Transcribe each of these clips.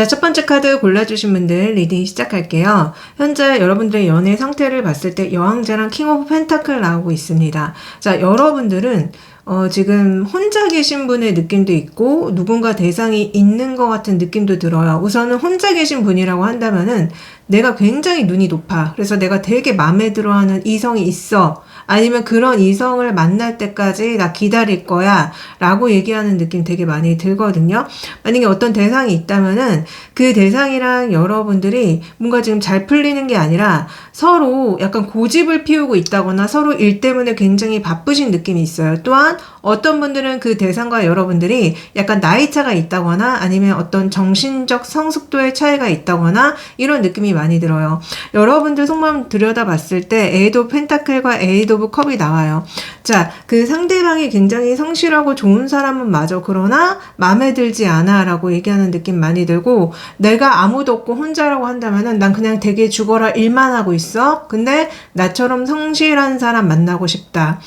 자, 첫 번째 카드 골라주신 분들 리딩 시작할게요. 현재 여러분들의 연애 상태를 봤을 때 여왕제랑 킹 오브 펜타클 나오고 있습니다. 자, 여러분들은 지금 혼자 계신 분의 느낌도 있고 누군가 대상이 있는 것 같은 느낌도 들어요. 우선은 혼자 계신 분이라고 한다면은 내가 굉장히 눈이 높아. 그래서 내가 되게 마음에 들어하는 이성이 있어. 아니면 그런 이성을 만날 때까지 나 기다릴 거야 라고 얘기하는 느낌 되게 많이 들거든요. 만약에 어떤 대상이 있다면은 그 대상이랑 여러분들이 뭔가 지금 잘 풀리는 게 아니라 서로 약간 고집을 피우고 있다거나 서로 일 때문에 굉장히 바쁘신 느낌이 있어요. 또한 어떤 분들은 그 대상과 여러분들이 약간 나이 차가 있다거나 아니면 어떤 정신적 성숙도의 차이가 있다거나 이런 느낌이 많이 들어요. 여러분들 속마음 들여다봤을 때 에이드 오브 펜타클과 에이드 오브 컵이 나와요. 자, 그 상대방이 굉장히 성실하고 좋은 사람은 맞아. 그러나 마음에 들지 않아 라고 얘기하는 느낌 많이 들고, 내가 아무도 없고 혼자라고 한다면은 난 그냥 되게 죽어라 일만 하고 있어. 근데 나처럼 성실한 사람 만나고 싶다.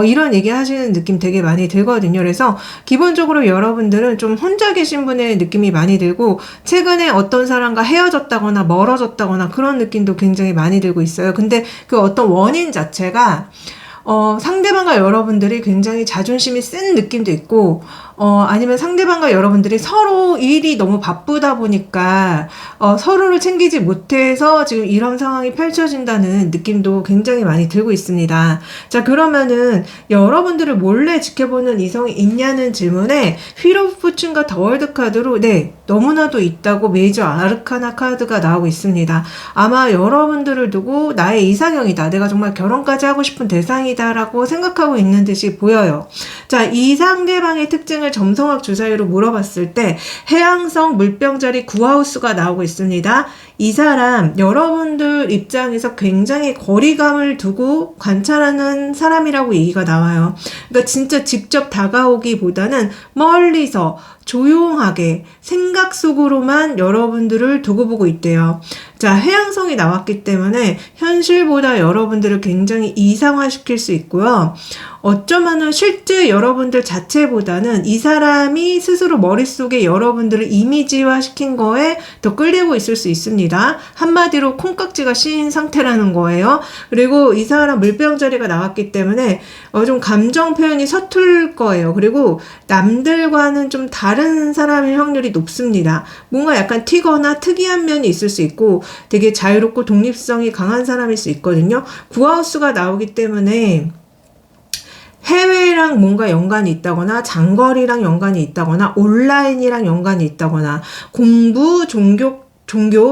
이런 얘기 하시는 느낌 되게 많이 들거든요. 그래서 기본적으로 여러분들은 좀 혼자 계신 분의 느낌이 많이 들고, 최근에 어떤 사람과 헤어졌다거나 멀어졌다거나 그런 느낌도 굉장히 많이 들고 있어요. 근데 그 어떤 원인 자체가 상대방과 여러분들이 굉장히 자존심이 센 느낌도 있고, 아니면 상대방과 여러분들이 서로 일이 너무 바쁘다 보니까, 서로를 챙기지 못해서 지금 이런 상황이 펼쳐진다는 느낌도 굉장히 많이 들고 있습니다. 자, 그러면은 여러분들을 몰래 지켜보는 이성이 있냐는 질문에 휠 오브 포춘과 더 월드 카드로 네, 너무나도 있다고 메이저 아르카나 카드가 나오고 있습니다. 아마 여러분들을 두고 나의 이상형이다. 내가 정말 결혼까지 하고 싶은 대상이다 라고 생각하고 있는 듯이 보여요. 자, 이 상대방의 특징을 점성학 주사위로 물어봤을 때 해양성 물병자리 9하우스가 나오고 있습니다. 이 사람 여러분들 입장에서 굉장히 거리감을 두고 관찰하는 사람이라고 얘기가 나와요. 그러니까 진짜 직접 다가오기보다는 멀리서 조용하게 생각 속으로만 여러분들을 두고 보고 있대요. 자, 해양성이 나왔기 때문에 현실보다 여러분들을 굉장히 이상화시킬 수 있고요. 어쩌면은 실제 여러분들 자체보다는 이 사람이 스스로 머릿속에 여러분들을 이미지화 시킨 거에 더 끌리고 있을 수 있습니다. 한마디로 콩깍지가 씌인 상태라는 거예요. 그리고 이 사람 물병자리가 나왔기 때문에 좀 감정 표현이 서툴 거예요. 그리고 남들과는 좀 다른 사람일 확률이 높습니다. 뭔가 약간 튀거나 특이한 면이 있을 수 있고 되게 자유롭고 독립성이 강한 사람일 수 있거든요. 구하우스가 나오기 때문에 해외랑 뭔가 연관이 있다거나 장거리랑 연관이 있다거나 온라인이랑 연관이 있다거나 공부, 종교,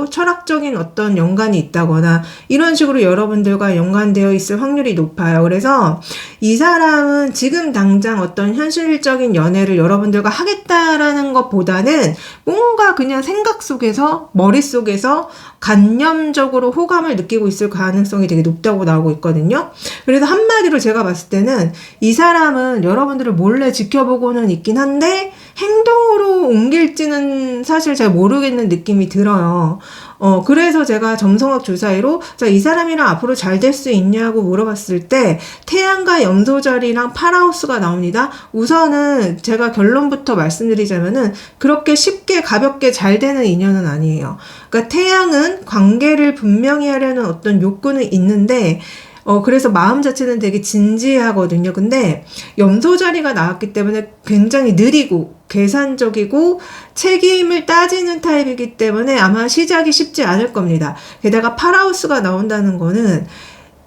철학적인 어떤 연관이 있다거나 이런 식으로 여러분들과 연관되어 있을 확률이 높아요. 그래서 이 사람은 지금 당장 어떤 현실적인 연애를 여러분들과 하겠다라는 것보다는 뭔가 그냥 생각 속에서 머릿속에서 관념적으로 호감을 느끼고 있을 가능성이 되게 높다고 나오고 있거든요. 그래서 한마디로 제가 봤을 때는 이 사람은 여러분들을 몰래 지켜보고는 있긴 한데 행동으로 옮길지는 사실 잘 모르겠는 느낌이 들어요. 그래서 제가 점성학 주사위로 자, 이 사람이랑 앞으로 잘 될 수 있냐고 물어봤을 때 태양과 염소자리랑 파라우스가 나옵니다. 우선은 제가 결론부터 말씀드리자면은 그렇게 쉽게 가볍게 잘 되는 인연은 아니에요. 그러니까 태양은 관계를 분명히 하려는 어떤 욕구는 있는데 그래서 마음 자체는 되게 진지하거든요. 근데 염소 자리가 나왔기 때문에 굉장히 느리고 계산적이고 책임을 따지는 타입이기 때문에 아마 시작이 쉽지 않을 겁니다. 게다가 파라우스가 나온다는 거는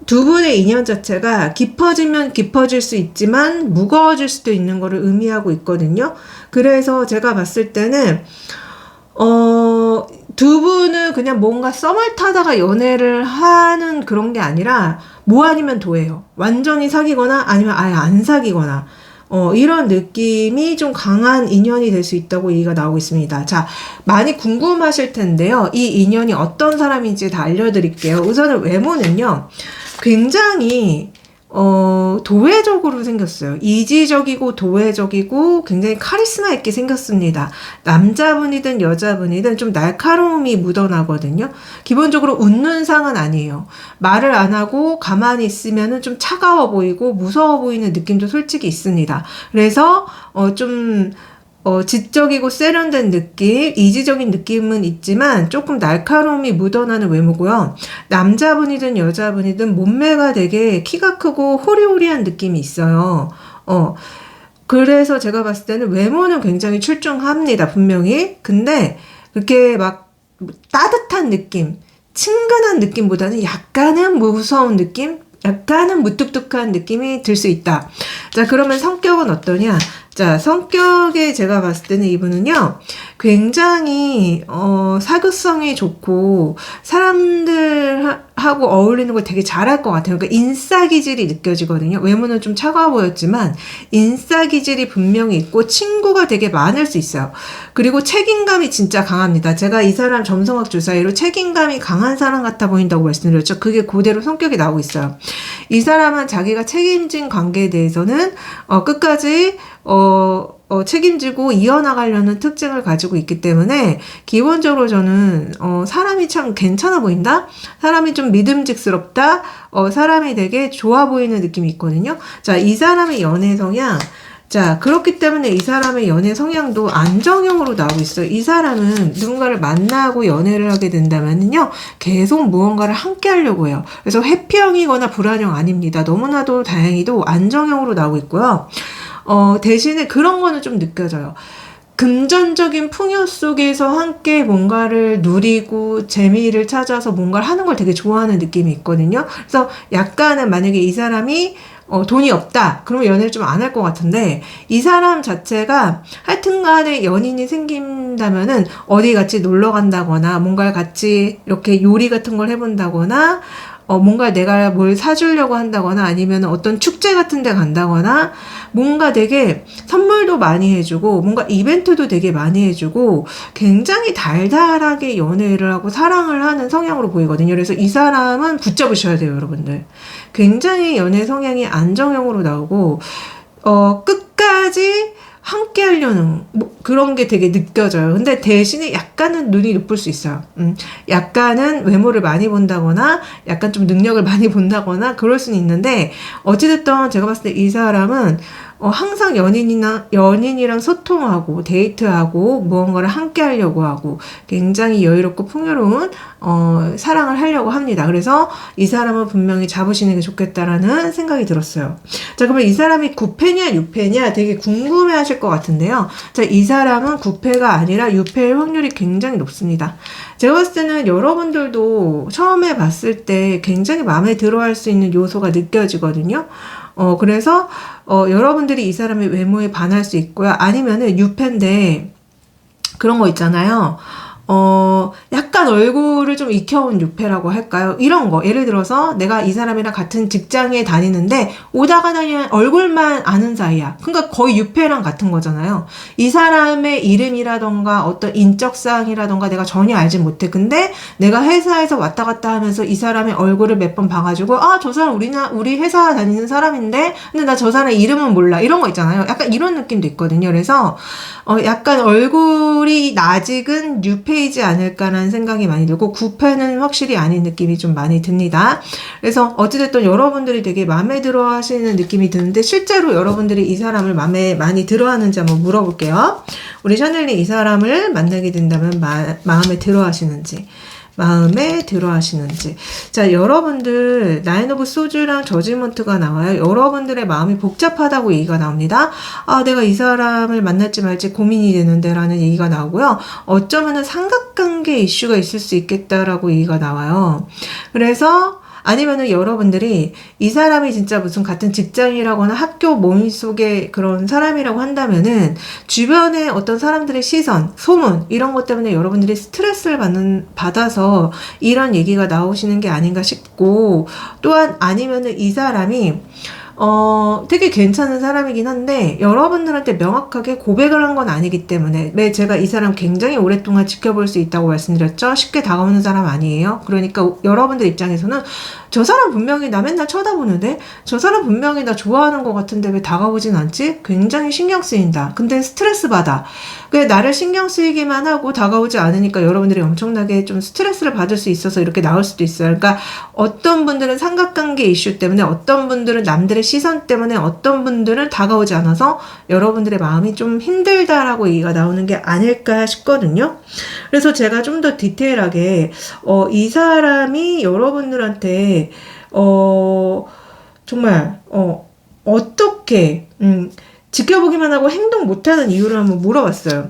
두 분의 인연 자체가 깊어지면 깊어질 수 있지만 무거워질 수도 있는 거를 의미하고 있거든요. 그래서 제가 봤을 때는 두 분은 그냥 뭔가 썸을 타다가 연애를 하는 그런 게 아니라 뭐 아니면 도예요. 완전히 사귀거나 아니면 아예 안 사귀거나 이런 느낌이 좀 강한 인연이 될 수 있다고 얘기가 나오고 있습니다. 자, 많이 궁금하실 텐데요. 이 인연이 어떤 사람인지 다 알려드릴게요. 우선은 외모는요. 굉장히 도회적으로 생겼어요. 이지적이고 도회적이고 굉장히 카리스마 있게 생겼습니다. 남자분이든 여자분이든 좀 날카로움이 묻어나거든요. 기본적으로 웃는 상은 아니에요. 말을 안 하고 가만히 있으면은 좀 차가워 보이고 무서워 보이는 느낌도 솔직히 있습니다. 그래서 좀 지적이고 세련된 느낌, 이지적인 느낌은 있지만 조금 날카로움이 묻어나는 외모고요. 남자분이든 여자분이든 몸매가 되게 키가 크고 호리호리한 느낌이 있어요. 그래서 제가 봤을 때는 외모는 굉장히 출중합니다, 분명히. 근데 그렇게 막 따뜻한 느낌, 친근한 느낌보다는 약간은 무서운 느낌? 약간은 무뚝뚝한 느낌이 들 수 있다. 자, 그러면 성격은 어떠냐? 자, 성격에 제가 봤을 때는 이분은요, 굉장히, 사교성이 좋고, 사람들하고 어울리는 걸 되게 잘할 것 같아요. 그러니까 인싸기질이 느껴지거든요. 외모는 좀 차가워 보였지만, 인싸기질이 분명히 있고, 친구가 되게 많을 수 있어요. 그리고 책임감이 진짜 강합니다. 제가 이 사람 점성학 주사위로 책임감이 강한 사람 같아 보인다고 말씀드렸죠. 그게 그대로 성격이 나오고 있어요. 이 사람은 자기가 책임진 관계에 대해서는, 끝까지, 책임지고 이어나가려는 특징을 가지고 있기 때문에 기본적으로 저는 사람이 참 괜찮아 보인다? 사람이 좀 믿음직스럽다? 사람이 되게 좋아 보이는 느낌이 있거든요. 자, 이 사람의 연애 성향. 자, 그렇기 때문에 이 사람의 연애 성향도 안정형으로 나오고 있어요. 이 사람은 누군가를 만나고 연애를 하게 된다면요, 계속 무언가를 함께 하려고 해요. 그래서 회피형이거나 불안형 아닙니다. 너무나도 다행히도 안정형으로 나오고 있고요. 대신에 그런 거는 좀 느껴져요. 금전적인 풍요 속에서 함께 뭔가를 누리고 재미를 찾아서 뭔가를 하는 걸 되게 좋아하는 느낌이 있거든요. 그래서 약간은 만약에 이 사람이 돈이 없다. 그러면 연애를 좀 안 할 것 같은데, 이 사람 자체가 하여튼 간에 연인이 생긴다면은 어디 같이 놀러 간다거나, 뭔가를 같이 이렇게 요리 같은 걸 해본다거나, 뭔가 내가 뭘 사주려고 한다거나, 아니면 어떤 축제 같은 데 간다거나, 뭔가 되게 선물도 많이 해주고, 뭔가 이벤트도 되게 많이 해주고, 굉장히 달달하게 연애를 하고 사랑을 하는 성향으로 보이거든요. 그래서 이 사람은 붙잡으셔야 돼요, 여러분들. 굉장히 연애 성향이 안정형으로 나오고, 끝까지 함께 하려는 그런 게 되게 느껴져요. 근데 대신에 약간은 눈이 높을 수 있어요. 약간은 외모를 많이 본다거나 약간 좀 능력을 많이 본다거나 그럴 수는 있는데, 어찌됐든 제가 봤을 때 이 사람은 항상 연인이랑 소통하고 데이트하고 무언가를 함께 하려고 하고 굉장히 여유롭고 풍요로운 사랑을 하려고 합니다. 그래서 이 사람은 분명히 잡으시는 게 좋겠다라는 생각이 들었어요. 자, 그러면 이 사람이 9패냐 6패냐 되게 궁금해 하실 것 같은데요. 자, 이 사람은 9패가 아니라 6패일 확률이 굉장히 높습니다. 제가 봤을 때는 여러분들도 처음에 봤을 때 굉장히 마음에 들어 할 수 있는 요소가 느껴지거든요. 그래서 여러분들이 이 사람의 외모에 반할 수 있고요. 아니면은 6패인데 그런 거 있잖아요. 약간 얼굴을 좀 익혀온 6패라고 할까요? 이런 거. 예를 들어서 내가 이 사람이랑 같은 직장에 다니는데 오다가 그냥 얼굴만 아는 사이야. 그러니까 거의 6패랑 같은 거잖아요. 이 사람의 이름이라던가 어떤 인적사항이라던가 내가 전혀 알지 못해. 근데 내가 회사에서 왔다 갔다 하면서 이 사람의 얼굴을 몇 번 봐가지고, 아, 저 사람 우리 회사 다니는 사람인데, 근데 나 저 사람 이름은 몰라. 이런 거 있잖아요. 약간 이런 느낌도 있거든요. 그래서 약간 얼굴이 아직은 6패이지 않을까라는 생각이 많이 들고 9패는 확실히 아닌 느낌이 좀 많이 듭니다. 그래서 어찌됐든 여러분들이 되게 마음에 들어 하시는 느낌이 드는데, 실제로 여러분들이 이 사람을 마음에 많이 들어 하는지 한번 물어볼게요. 우리 샤넬리 이 사람을 만나게 된다면 마음에 들어 하시는지. 자, 여러분들 나인 오브 소주랑 저지먼트가 나와요. 여러분들의 마음이 복잡하다고 얘기가 나옵니다. 아, 내가 이 사람을 만날지 말지 고민이 되는데 라는 얘기가 나오고요. 어쩌면은 삼각관계 이슈가 있을 수 있겠다라고 얘기가 나와요. 그래서 아니면은 여러분들이 이 사람이 진짜 무슨 같은 직장이라거나 학교 모임 속의 그런 사람이라고 한다면은 주변에 어떤 사람들의 시선, 소문 이런 것 때문에 여러분들이 스트레스를 받아서 이런 얘기가 나오시는 게 아닌가 싶고, 또한 아니면은 이 사람이 되게 괜찮은 사람이긴 한데 여러분들한테 명확하게 고백을 한 건 아니기 때문에, 제가 이 사람 굉장히 오랫동안 지켜볼 수 있다고 말씀드렸죠. 쉽게 다가오는 사람 아니에요. 그러니까 여러분들 입장에서는 저 사람 분명히 나 맨날 쳐다보는데, 저 사람 분명히 나 좋아하는 것 같은데 왜 다가오진 않지? 굉장히 신경 쓰인다. 근데 스트레스 받아. 그래, 나를 신경 쓰이기만 하고 다가오지 않으니까 여러분들이 엄청나게 좀 스트레스를 받을 수 있어서 이렇게 나올 수도 있어요. 그러니까 어떤 분들은 삼각관계 이슈 때문에, 어떤 분들은 남들의 여러분들의 시선 때문에 어떤 분들은 다가오지 않아서 여러분들의 마음이 좀 힘들다라고 얘기가 나오는 게 아닐까 싶거든요. 그래서 제가 좀 더 디테일하게 이 사람이 여러분들한테 정말 어떻게 지켜보기만 하고 행동 못하는 이유를 한번 물어봤어요.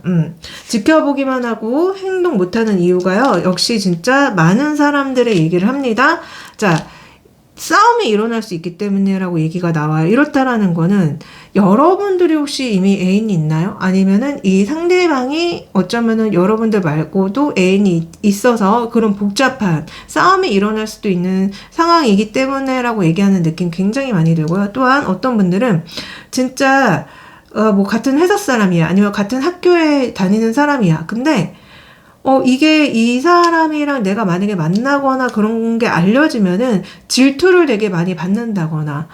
지켜보기만 하고 행동 못하는 이유가요. 역시 진짜 많은 사람들의 얘기를 합니다. 자, 싸움이 일어날 수 있기 때문에라고 얘기가 나와요. 이렇다라는 거는 여러분들이 혹시 이미 애인이 있나요? 아니면은 이 상대방이 어쩌면은 여러분들 말고도 애인이 있어서 그런 복잡한 싸움이 일어날 수도 있는 상황이기 때문에라고 얘기하는 느낌 굉장히 많이 들고요. 또한 어떤 분들은 진짜 뭐 같은 회사 사람이야, 아니면 같은 학교에 다니는 사람이야. 근데 이게 이 사람이랑 내가 만약에 만나거나 그런 게 알려지면은 질투를 되게 많이 받는다거나,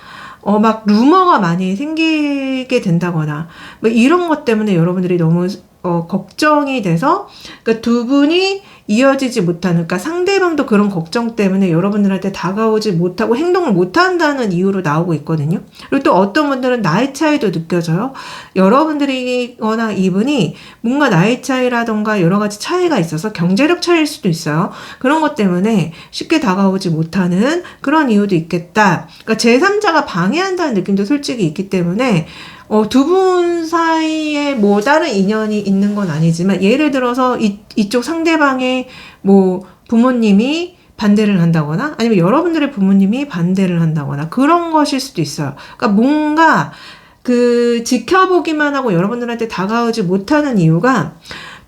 막 루머가 많이 생기게 된다거나, 뭐 이런 것 때문에 여러분들이 너무, 걱정이 돼서, 그러니까 두 분이 이어지지 못하는, 그러니까 상대방도 그런 걱정 때문에 여러분들한테 다가오지 못하고 행동을 못한다는 이유로 나오고 있거든요. 그리고 또 어떤 분들은 나이 차이도 느껴져요. 여러분들이거나 이분이 뭔가 나이 차이라던가 여러 가지 차이가 있어서 경제력 차이일 수도 있어요. 그런 것 때문에 쉽게 다가오지 못하는 그런 이유도 있겠다. 그러니까 제3자가 방해한다는 느낌도 솔직히 있기 때문에 두 분 사이에 뭐 다른 인연이 있는 건 아니지만, 예를 들어서 이쪽 상대방의 뭐 부모님이 반대를 한다거나 아니면 여러분들의 부모님이 반대를 한다거나 그런 것일 수도 있어요. 그러니까 뭔가 지켜보기만 하고 여러분들한테 다가오지 못하는 이유가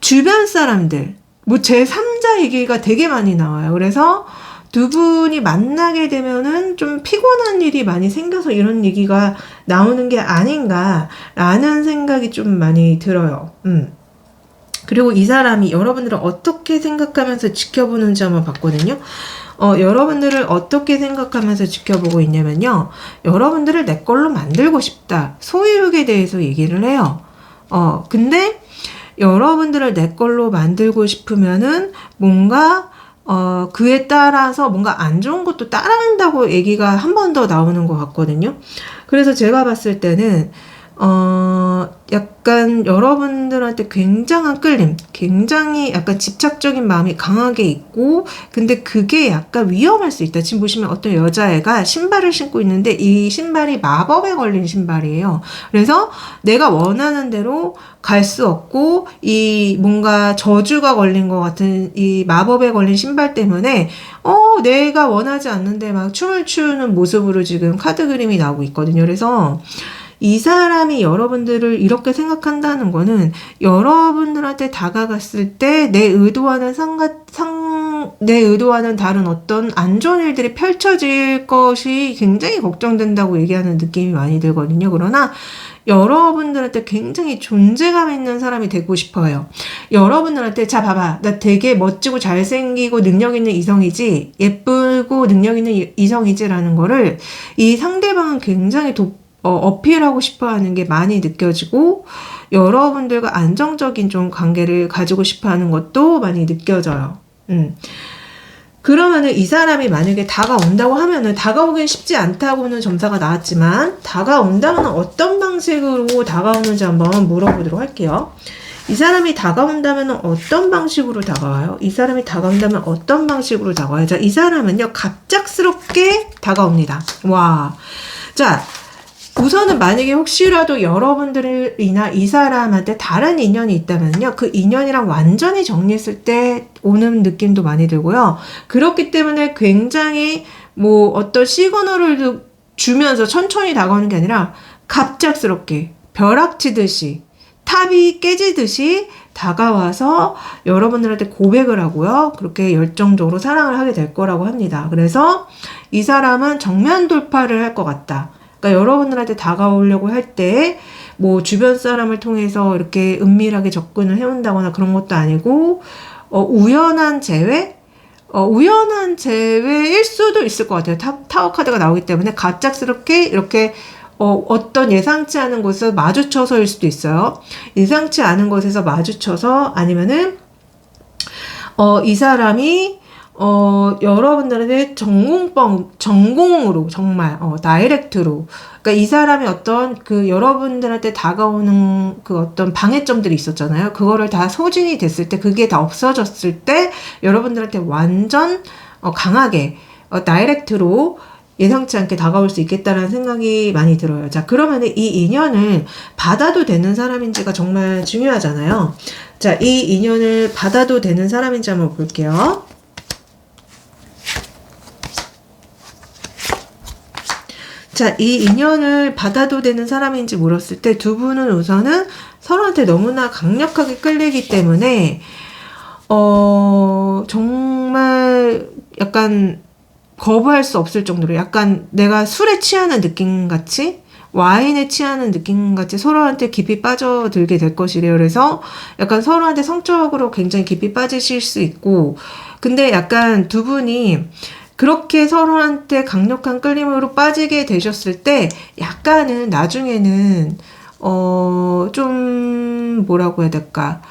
주변 사람들, 뭐 제3자 얘기가 되게 많이 나와요. 그래서 두 분이 만나게 되면은 좀 피곤한 일이 많이 생겨서 이런 얘기가 나오는 게 아닌가라는 생각이 좀 많이 들어요. 그리고 이 사람이 여러분들을 어떻게 생각하면서 지켜보는지 한번 봤거든요. 여러분들을 어떻게 생각하면서 지켜보고 있냐면요. 여러분들을 내 걸로 만들고 싶다. 소유욕에 대해서 얘기를 해요. 근데 여러분들을 내 걸로 만들고 싶으면은 뭔가 그에 따라서 뭔가 안 좋은 것도 따라한다고 얘기가 한 번 더 나오는 것 같거든요. 그래서 제가 봤을 때는, 약간 여러분들한테 굉장한 끌림, 굉장히 약간 집착적인 마음이 강하게 있고, 근데 그게 약간 위험할 수 있다. 지금 보시면 어떤 여자애가 신발을 신고 있는데 이 신발이 마법에 걸린 신발이에요. 그래서 내가 원하는 대로 갈 수 없고, 이 뭔가 저주가 걸린 것 같은 이 마법에 걸린 신발 때문에 내가 원하지 않는데 막 춤을 추는 모습으로 지금 카드 그림이 나오고 있거든요. 그래서 이 사람이 여러분들을 이렇게 생각한다는 거는 여러분들한테 다가갔을 때 내 의도와는 다른 어떤 안 좋은 일들이 펼쳐질 것이 굉장히 걱정된다고 얘기하는 느낌이 많이 들거든요. 그러나 여러분들한테 굉장히 존재감 있는 사람이 되고 싶어요. 여러분들한테 자 봐봐, 나 되게 멋지고 잘생기고 능력 있는 이성이지, 예쁘고 능력 있는 이성이지라는 거를 이 상대방은 굉장히 어필하고 싶어 하는 게 많이 느껴지고, 여러분들과 안정적인 좀 관계를 가지고 싶어 하는 것도 많이 느껴져요. 그러면은 이 사람이 만약에 다가온다고 하면은, 다가오긴 쉽지 않다고는 점사가 나왔지만, 다가온다면 어떤 방식으로 다가오는지 한번 물어보도록 할게요. 이 사람이 다가온다면 어떤 방식으로 다가와요? 이 사람이 다가온다면 어떤 방식으로 다가와요? 자, 이 사람은요, 갑작스럽게 다가옵니다. 와. 자, 우선은 만약에 혹시라도 여러분들이나 이 사람한테 다른 인연이 있다면요, 그 인연이랑 완전히 정리했을 때 오는 느낌도 많이 들고요. 그렇기 때문에 굉장히 뭐 어떤 시그널을 주면서 천천히 다가오는 게 아니라 갑작스럽게 벼락치듯이, 탑이 깨지듯이 다가와서 여러분들한테 고백을 하고요. 그렇게 열정적으로 사랑을 하게 될 거라고 합니다. 그래서 이 사람은 정면 돌파를 할 것 같다. 그러니까 여러분들한테 다가오려고 할 때 뭐 주변 사람을 통해서 이렇게 은밀하게 접근을 해온다거나 그런 것도 아니고, 우연한 재회? 우연한 재회일 수도 있을 것 같아요. 타워 카드가 나오기 때문에 갑작스럽게 이렇게 어떤 예상치 않은 곳에서 마주쳐서일 수도 있어요. 예상치 않은 곳에서 마주쳐서, 아니면은 이 사람이 여러분들한테 전공으로, 정말, 다이렉트로. 그러니까 이 사람이 어떤 그 여러분들한테 다가오는 그 어떤 방해점들이 있었잖아요. 그거를 다 소진이 됐을 때, 그게 다 없어졌을 때, 여러분들한테 완전, 강하게, 다이렉트로 예상치 않게 다가올 수 있겠다라는 생각이 많이 들어요. 자, 그러면 이 인연을 받아도 되는 사람인지가 정말 중요하잖아요. 자, 이 인연을 받아도 되는 사람인지 한번 볼게요. 자, 이 인연을 받아도 되는 사람인지 물었을 때 두 분은 우선은 서로한테 너무나 강력하게 끌리기 때문에 정말 약간 거부할 수 없을 정도로 약간 내가 술에 취하는 느낌 같이 와인에 취하는 느낌 같이 서로한테 깊이 빠져들게 될 것이래요. 그래서 약간 서로한테 성적으로 굉장히 깊이 빠지실 수 있고 근데 약간 두 분이 그렇게 서로한테 강력한 끌림으로 빠지게 되셨을 때 약간은 나중에는 좀 뭐라고 해야 될까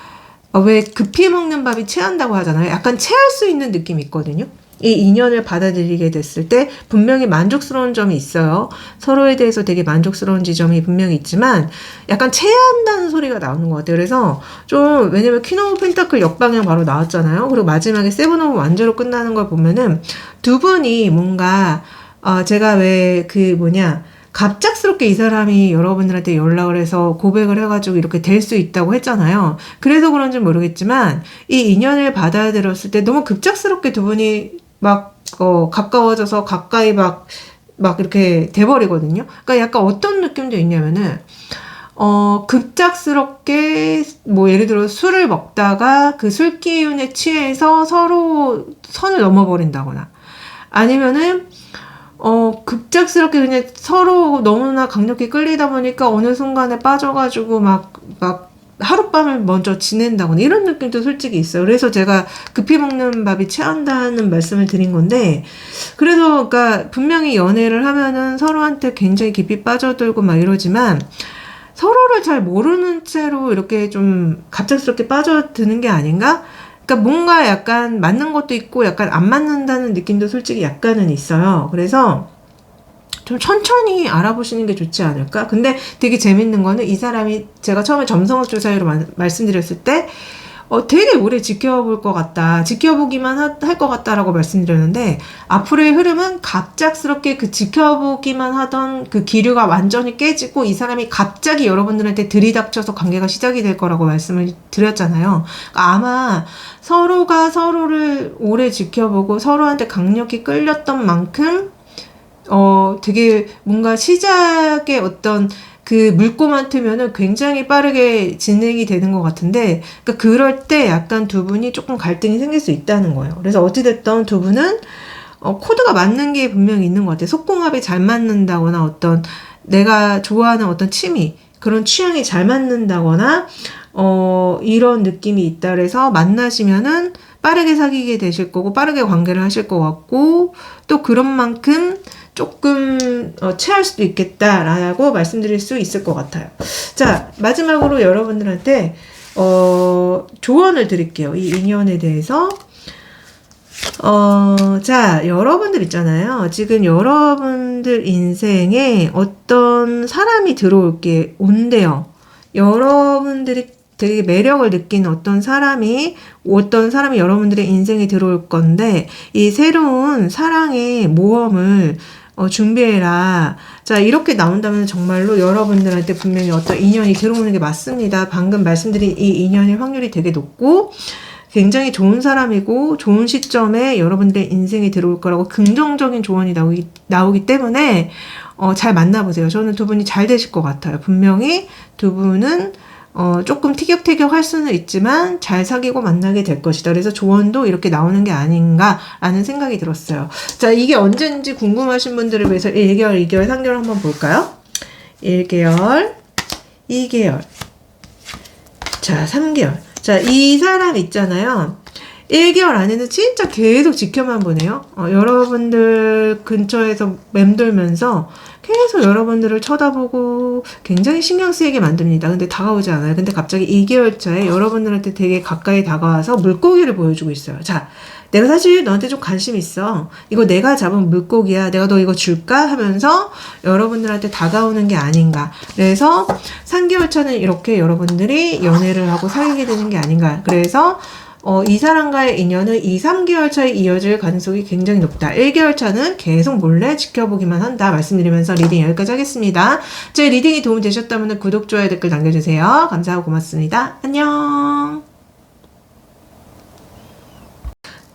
왜 급히 먹는 밥이 체한다고 하잖아요. 약간 체할 수 있는 느낌이 있거든요. 이 인연을 받아들이게 됐을 때 분명히 만족스러운 점이 있어요. 서로에 대해서 되게 만족스러운 지점이 분명히 있지만 약간 체한다는 소리가 나오는 것 같아요. 그래서 좀 왜냐면 퀸 오브 펜타클 역방향 바로 나왔잖아요. 그리고 마지막에 세븐 오브 완저로 끝나는 걸 보면은 두 분이 뭔가 제가 왜 갑작스럽게 이 사람이 여러분들한테 연락을 해서 고백을 해가지고 이렇게 될 수 있다고 했잖아요. 그래서 그런지 모르겠지만 이 인연을 받아들였을 때 너무 급작스럽게 두 분이 가까워져서 가까이 막 이렇게 돼버리거든요. 그러니까 약간 어떤 느낌도 있냐면은, 급작스럽게, 예를 들어 술을 먹다가 그 술 기운에 취해서 서로 선을 넘어버린다거나, 아니면은, 급작스럽게 그냥 서로 너무나 강력히 끌리다 보니까 어느 순간에 빠져가지고 하룻밤을 먼저 지낸다거나 이런 느낌도 솔직히 있어요. 그래서 제가 급히 먹는 밥이 체한다는 말씀을 드린 건데 그래서 그러니까 분명히 연애를 하면은 서로한테 굉장히 깊이 빠져들고 막 이러지만 서로를 잘 모르는 채로 이렇게 좀 갑작스럽게 빠져드는 게 아닌가? 그러니까 뭔가 약간 맞는 것도 있고 약간 안 맞는다는 느낌도 솔직히 약간은 있어요. 그래서 좀 천천히 알아보시는 게 좋지 않을까? 근데 되게 재밌는 거는 이 사람이 제가 처음에 점성학 조사회로 말씀드렸을 때 되게 오래 지켜볼 것 같다. 지켜보기만 할 것 같다라고 말씀드렸는데 앞으로의 흐름은 갑작스럽게 그 지켜보기만 하던 그 기류가 완전히 깨지고 이 사람이 갑자기 여러분들한테 들이닥쳐서 관계가 시작이 될 거라고 말씀을 드렸잖아요. 그러니까 아마 서로가 서로를 오래 지켜보고 서로한테 강력히 끌렸던 만큼 되게 뭔가 시작의 어떤 그 물꼬만 트면은 굉장히 빠르게 진행이 되는 것 같은데, 그러니까 그럴 때 약간 두 분이 조금 갈등이 생길 수 있다는 거예요. 그래서 어찌됐든 두 분은, 코드가 맞는 게 분명히 있는 것 같아요. 속궁합이 잘 맞는다거나 어떤 내가 좋아하는 어떤 취미, 그런 취향이 잘 맞는다거나, 이런 느낌이 있다 그래서 만나시면은 빠르게 사귀게 되실 거고, 빠르게 관계를 하실 것 같고, 또 그런 만큼 조금 체할 수도 있겠다라고 말씀드릴 수 있을 것 같아요. 자, 마지막으로 여러분들한테 조언을 드릴게요. 이 인연에 대해서. 자, 여러분들 있잖아요. 지금 여러분들 인생에 어떤 사람이 온대요. 여러분들이 되게 매력을 느끼는 어떤 사람이 여러분들의 인생에 들어올 건데, 이 새로운 사랑의 모험을 준비해라. 자, 이렇게 나온다면 정말로 여러분들한테 분명히 어떤 인연이 들어오는 게 맞습니다. 방금 말씀드린 이 인연의 확률이 되게 높고, 굉장히 좋은 사람이고, 좋은 시점에 여러분들의 인생에 들어올 거라고 긍정적인 조언이 나오기 때문에, 잘 만나보세요. 저는 두 분이 잘 되실 것 같아요. 분명히 두 분은 조금 티격태격 할 수는 있지만 잘 사귀고 만나게 될 것이다. 그래서 조언도 이렇게 나오는 게 아닌가라는 생각이 들었어요. 자, 이게 언제인지 궁금하신 분들을 위해서 1개월, 2개월, 3개월 한번 볼까요? 1개월, 2개월, 자, 3개월. 자, 이 사람 있잖아요. 1개월 안에는 진짜 계속 지켜만 보네요. 여러분들 근처에서 맴돌면서 계속 여러분들을 쳐다보고 굉장히 신경 쓰이게 만듭니다. 근데 다가오지 않아요. 근데 갑자기 2개월차에 여러분들한테 되게 가까이 다가와서 물고기를 보여주고 있어요. 자, 내가 사실 너한테 좀 관심 있어. 이거 내가 잡은 물고기야. 내가 너 이거 줄까? 하면서 여러분들한테 다가오는 게 아닌가. 그래서 3개월 차는 이렇게 여러분들이 연애를 하고 사귀게 되는 게 아닌가. 그래서 이 사람과의 인연은 2, 3개월 차에 이어질 가능성이 굉장히 높다. 1개월 차는 계속 몰래 지켜보기만 한다. 말씀드리면서 리딩 여기까지 하겠습니다. 제 리딩이 도움이 되셨다면 구독, 좋아요, 댓글 남겨주세요. 감사하고 고맙습니다. 안녕.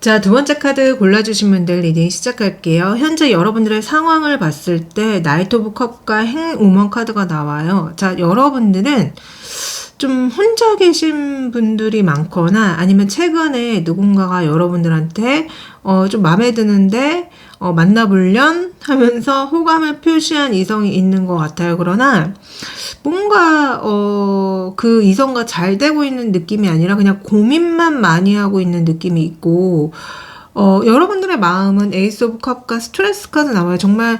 자, 두 번째 카드 골라주신 분들 리딩 시작할게요. 현재 여러분들의 상황을 봤을 때 나이트 오브 컵과 행우먼 카드가 나와요. 자, 여러분들은 좀 혼자 계신 분들이 많거나 아니면 최근에 누군가가 여러분들한테 좀 마음에 드는데 만나보련 하면서 호감을 표시한 이성이 있는 것 같아요. 그러나 뭔가 그 이성과 잘 되고 있는 느낌이 아니라 그냥 고민만 많이 하고 있는 느낌이 있고 여러분들의 마음은 에이스 오브 컵과 스트레스 카드 나와요. 정말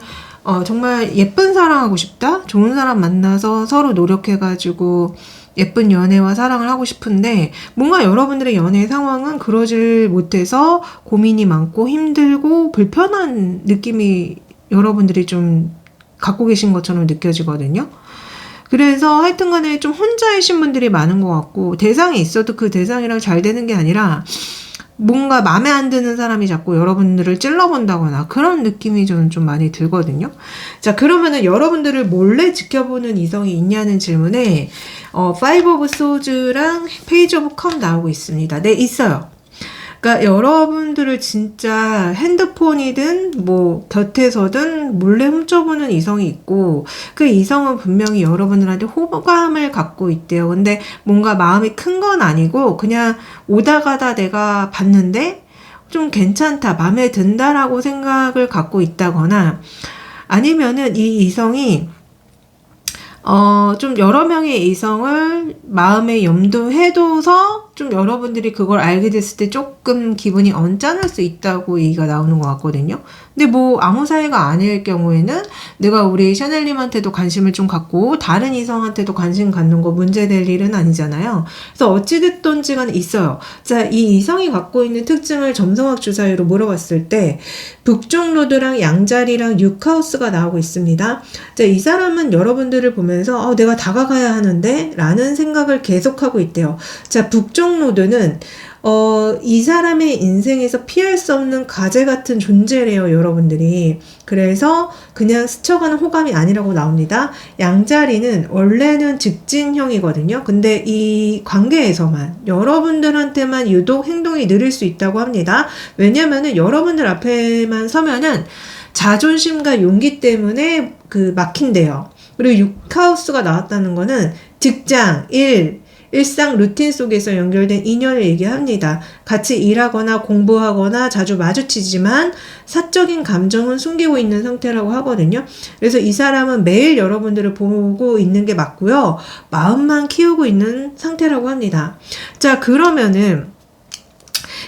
예쁜 사랑하고 싶다? 좋은 사람 만나서 서로 노력해가지고 예쁜 연애와 사랑을 하고 싶은데 뭔가 여러분들의 연애 상황은 그러질 못해서 고민이 많고 힘들고 불편한 느낌이 여러분들이 좀 갖고 계신 것처럼 느껴지거든요. 그래서 하여튼 간에 좀 혼자이신 분들이 많은 것 같고 대상이 있어도 그 대상이랑 잘 되는 게 아니라 뭔가 마음에 안 드는 사람이 자꾸 여러분들을 찔러본다거나 그런 느낌이 저는 좀 많이 들거든요. 자, 그러면은 여러분들을 몰래 지켜보는 이성이 있냐는 질문에 Five of Swords랑 Page of Cup 나오고 있습니다. 네, 있어요. 그러니까 여러분들을 진짜 핸드폰이든 뭐 곁에서든 몰래 훔쳐보는 이성이 있고 그 이성은 분명히 여러분들한테 호감을 갖고 있대요. 근데 뭔가 마음이 큰 건 아니고 그냥 오다 가다 내가 봤는데 좀 괜찮다, 마음에 든다라고 생각을 갖고 있다거나 아니면은 이 이성이 좀 여러 명의 이성을 마음에 염두해둬서 좀 여러분들이 그걸 알게 됐을 때 조금 기분이 언짢을 수 있다고 얘기가 나오는 것 같거든요. 근데 뭐 아무 사이가 아닐 경우에는 내가 우리 샤넬님한테도 관심을 좀 갖고 다른 이성한테도 관심 갖는 거 문제될 일은 아니잖아요. 그래서 어찌됐든지 간에 있어요. 자, 이 이성이 갖고 있는 특징을 점성학 주사위로 물어봤을 때 북쪽로드랑 양자리랑 6하우스가 나오고 있습니다. 자, 이 사람은 여러분들을 보면서 내가 다가가야 하는데 라는 생각을 계속하고 있대요. 자, 북쪽로드는 이 사람의 인생에서 피할 수 없는 과제 같은 존재래요, 여러분들이. 그래서 그냥 스쳐가는 호감이 아니라고 나옵니다. 양자리는 원래는 직진형이거든요. 근데 이 관계에서만 여러분들한테만 유독 행동이 느릴 수 있다고 합니다. 왜냐면은 여러분들 앞에만 서면은 자존심과 용기 때문에 막힌대요. 그리고 6하우스가 나왔다는 거는 직장, 일상 루틴 속에서 연결된 인연을 얘기합니다. 같이 일하거나 공부하거나 자주 마주치지만 사적인 감정은 숨기고 있는 상태라고 하거든요. 그래서 이 사람은 매일 여러분들을 보고 있는 게 맞고요. 마음만 키우고 있는 상태라고 합니다. 자, 그러면은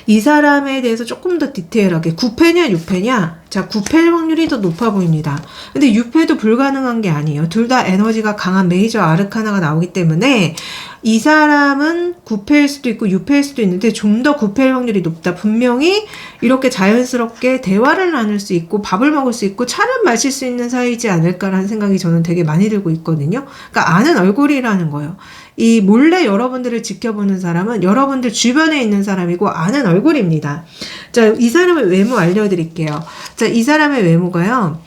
이 사람에 대해서 조금 더 디테일하게 9패냐 6패냐? 자, 9패일 확률이 더 높아 보입니다. 근데 6패도 불가능한 게 아니에요. 둘 다 에너지가 강한 메이저 아르카나가 나오기 때문에 이 사람은 9패일 수도 있고 6패일 수도 있는데 좀 더 9패일 확률이 높다. 분명히 이렇게 자연스럽게 대화를 나눌 수 있고 밥을 먹을 수 있고 차를 마실 수 있는 사이지 않을까라는 생각이 저는 되게 많이 들고 있거든요. 그러니까 아는 얼굴이라는 거예요. 이 몰래 여러분들을 지켜보는 사람은 여러분들 주변에 있는 사람이고 아는 얼굴입니다. 자, 이 사람의 외모 알려드릴게요. 자, 이 사람의 외모가요.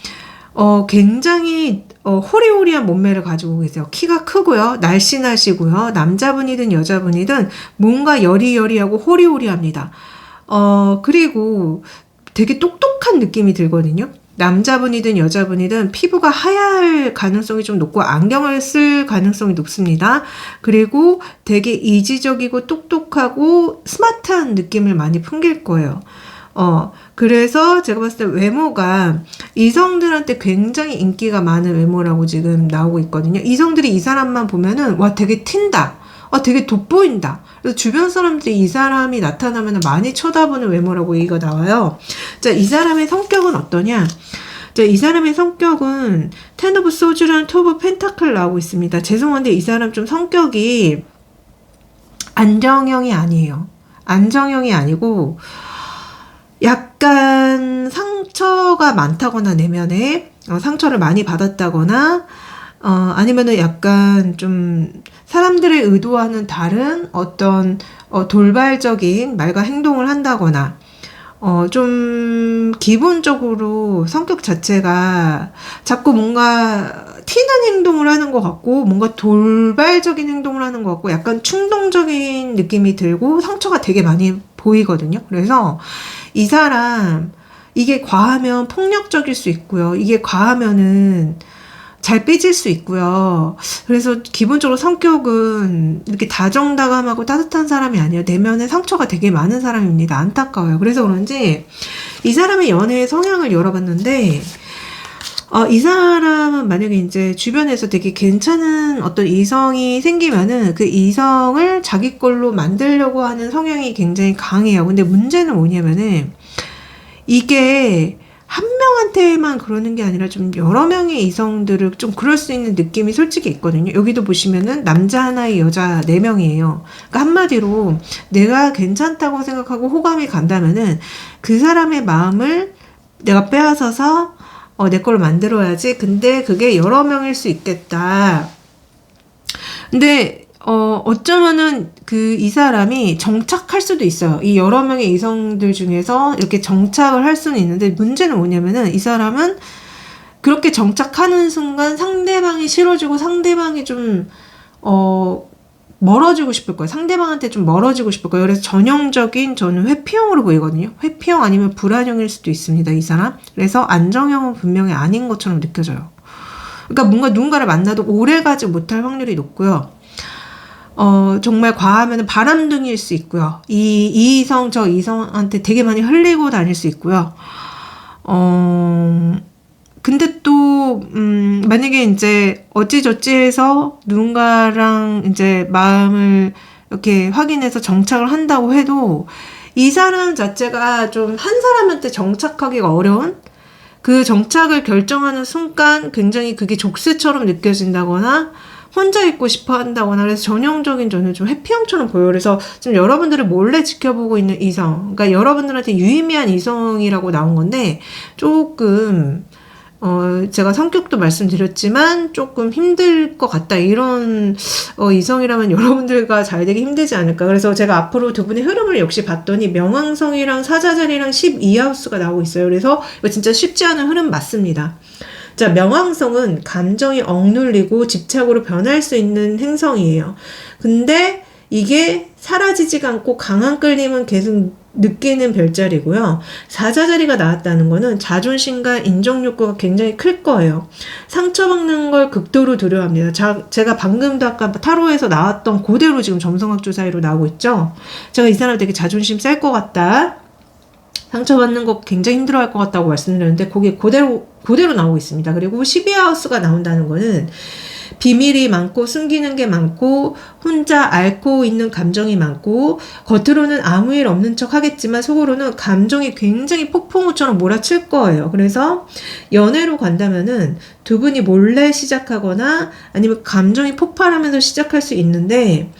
굉장히 호리호리한 몸매를 가지고 계세요. 키가 크고요. 날씬하시고요. 남자분이든 여자분이든 뭔가 여리여리하고 호리호리합니다. 그리고 되게 똑똑한 느낌이 들거든요. 남자분이든 여자분이든 피부가 하얄 가능성이 좀 높고 안경을 쓸 가능성이 높습니다. 그리고 되게 이지적이고 똑똑하고 스마트한 느낌을 많이 풍길 거예요. 그래서 제가 봤을 때 외모가 이성들한테 굉장히 인기가 많은 외모라고 지금 나오고 있거든요. 이성들이 이 사람만 보면은 와, 되게 튄다. 되게 돋보인다. 그래서 주변 사람들이 이 사람이 나타나면 많이 쳐다보는 외모라고 얘기가 나와요. 자, 이 사람의 성격은 어떠냐? 자, 이 사람의 성격은 텐 오브 소주랑 투 오브 펜타클 나오고 있습니다. 죄송한데 이 사람 좀 성격이 안정형이 아니에요. 안정형이 아니고 약간 상처가 많다거나 내면에 상처를 많이 받았다거나 아니면은 약간 좀 사람들의 의도와는 다른 어떤 돌발적인 말과 행동을 한다거나 좀 기본적으로 성격 자체가 자꾸 뭔가 튀는 행동을 하는 것 같고 뭔가 돌발적인 행동을 하는 것 같고 약간 충동적인 느낌이 들고 상처가 되게 많이 보이거든요. 그래서 이 사람 이게 과하면 폭력적일 수 있고요. 이게 과하면은 잘 삐질 수 있고요. 그래서 기본적으로 성격은 이렇게 다정다감하고 따뜻한 사람이 아니에요. 내면에 상처가 되게 많은 사람입니다. 안타까워요. 그래서 그런지 이 사람의 연애의 성향을 열어봤는데 이 사람은 만약에 이제 주변에서 되게 괜찮은 어떤 이성이 생기면은 그 이성을 자기 걸로 만들려고 하는 성향이 굉장히 강해요. 근데 문제는 뭐냐면은 이게 한 명한테만 그러는 게 아니라 좀 여러 명의 이성들을 좀 그럴 수 있는 느낌이 솔직히 있거든요. 여기도 보시면은 남자 하나에 여자 4명이에요. 그러니까 한마디로 내가 괜찮다고 생각하고 호감이 간다면은 그 사람의 마음을 내가 빼앗아서 내 걸로 만들어야지. 근데 그게 여러 명일 수 있겠다. 근데 어쩌면은 이 사람이 정착할 수도 있어요. 이 여러 명의 이성들 중에서 이렇게 정착을 할 수는 있는데 문제는 뭐냐면은 이 사람은 그렇게 정착하는 순간 상대방이 싫어지고 상대방이 좀 멀어지고 싶을 거예요. 상대방한테 좀 멀어지고 싶을 거예요. 그래서 전형적인 저는 회피형으로 보이거든요. 회피형 아니면 불안형일 수도 있습니다. 이 사람. 그래서 안정형은 분명히 아닌 것처럼 느껴져요. 그러니까 뭔가 누군가를 만나도 오래 가지 못할 확률이 높고요. 정말 과하면 바람둥이일 수 있고요. 이 이성 저 이성한테 되게 많이 흘리고 다닐 수 있고요. 근데 또 만약에 이제 어찌저찌 해서 누군가랑 이제 마음을 이렇게 확인해서 정착을 한다고 해도 이 사람 자체가 좀 한 사람한테 정착하기가 어려운 그 정착을 결정하는 순간 굉장히 그게 족쇄처럼 느껴진다거나 혼자 있고 싶어 한다거나 그래서 전형적인 저는 좀 회피형처럼 보여요. 그래서 좀 여러분들을 몰래 지켜보고 있는 이성, 그러니까 여러분들한테 유의미한 이성이라고 나온 건데 조금 제가 성격도 말씀드렸지만 조금 힘들 것 같다. 이런 이성이라면 여러분들과 잘 되기 힘들지 않을까. 그래서 제가 앞으로 두 분의 흐름을 역시 봤더니 명왕성이랑 사자자리랑 12하우스가 나오고 있어요. 그래서 이거 진짜 쉽지 않은 흐름 맞습니다. 자, 명왕성은 감정이 억눌리고 집착으로 변할 수 있는 행성이에요. 근데 이게 사라지지가 않고 강한 끌림은 계속 느끼는 별자리고요. 사자자리가 나왔다는 거는 자존심과 인정욕구가 굉장히 클 거예요. 상처받는 걸 극도로 두려워합니다. 제가 방금도 아까 타로에서 나왔던 그대로 지금 점성학조 사이로 나오고 있죠. 제가 이 사람 되게 자존심 셀 것 같다. 상처받는 거 굉장히 힘들어할 것 같다고 말씀드렸는데 그게 그대로 나오고 있습니다. 그리고 12하우스가 나온다는 거는 비밀이 많고 숨기는 게 많고 혼자 앓고 있는 감정이 많고 겉으로는 아무 일 없는 척 하겠지만 속으로는 감정이 굉장히 폭풍우처럼 몰아칠 거예요. 그래서 연애로 간다면은 두 분이 몰래 시작하거나 아니면 감정이 폭발하면서 시작할 수 있는데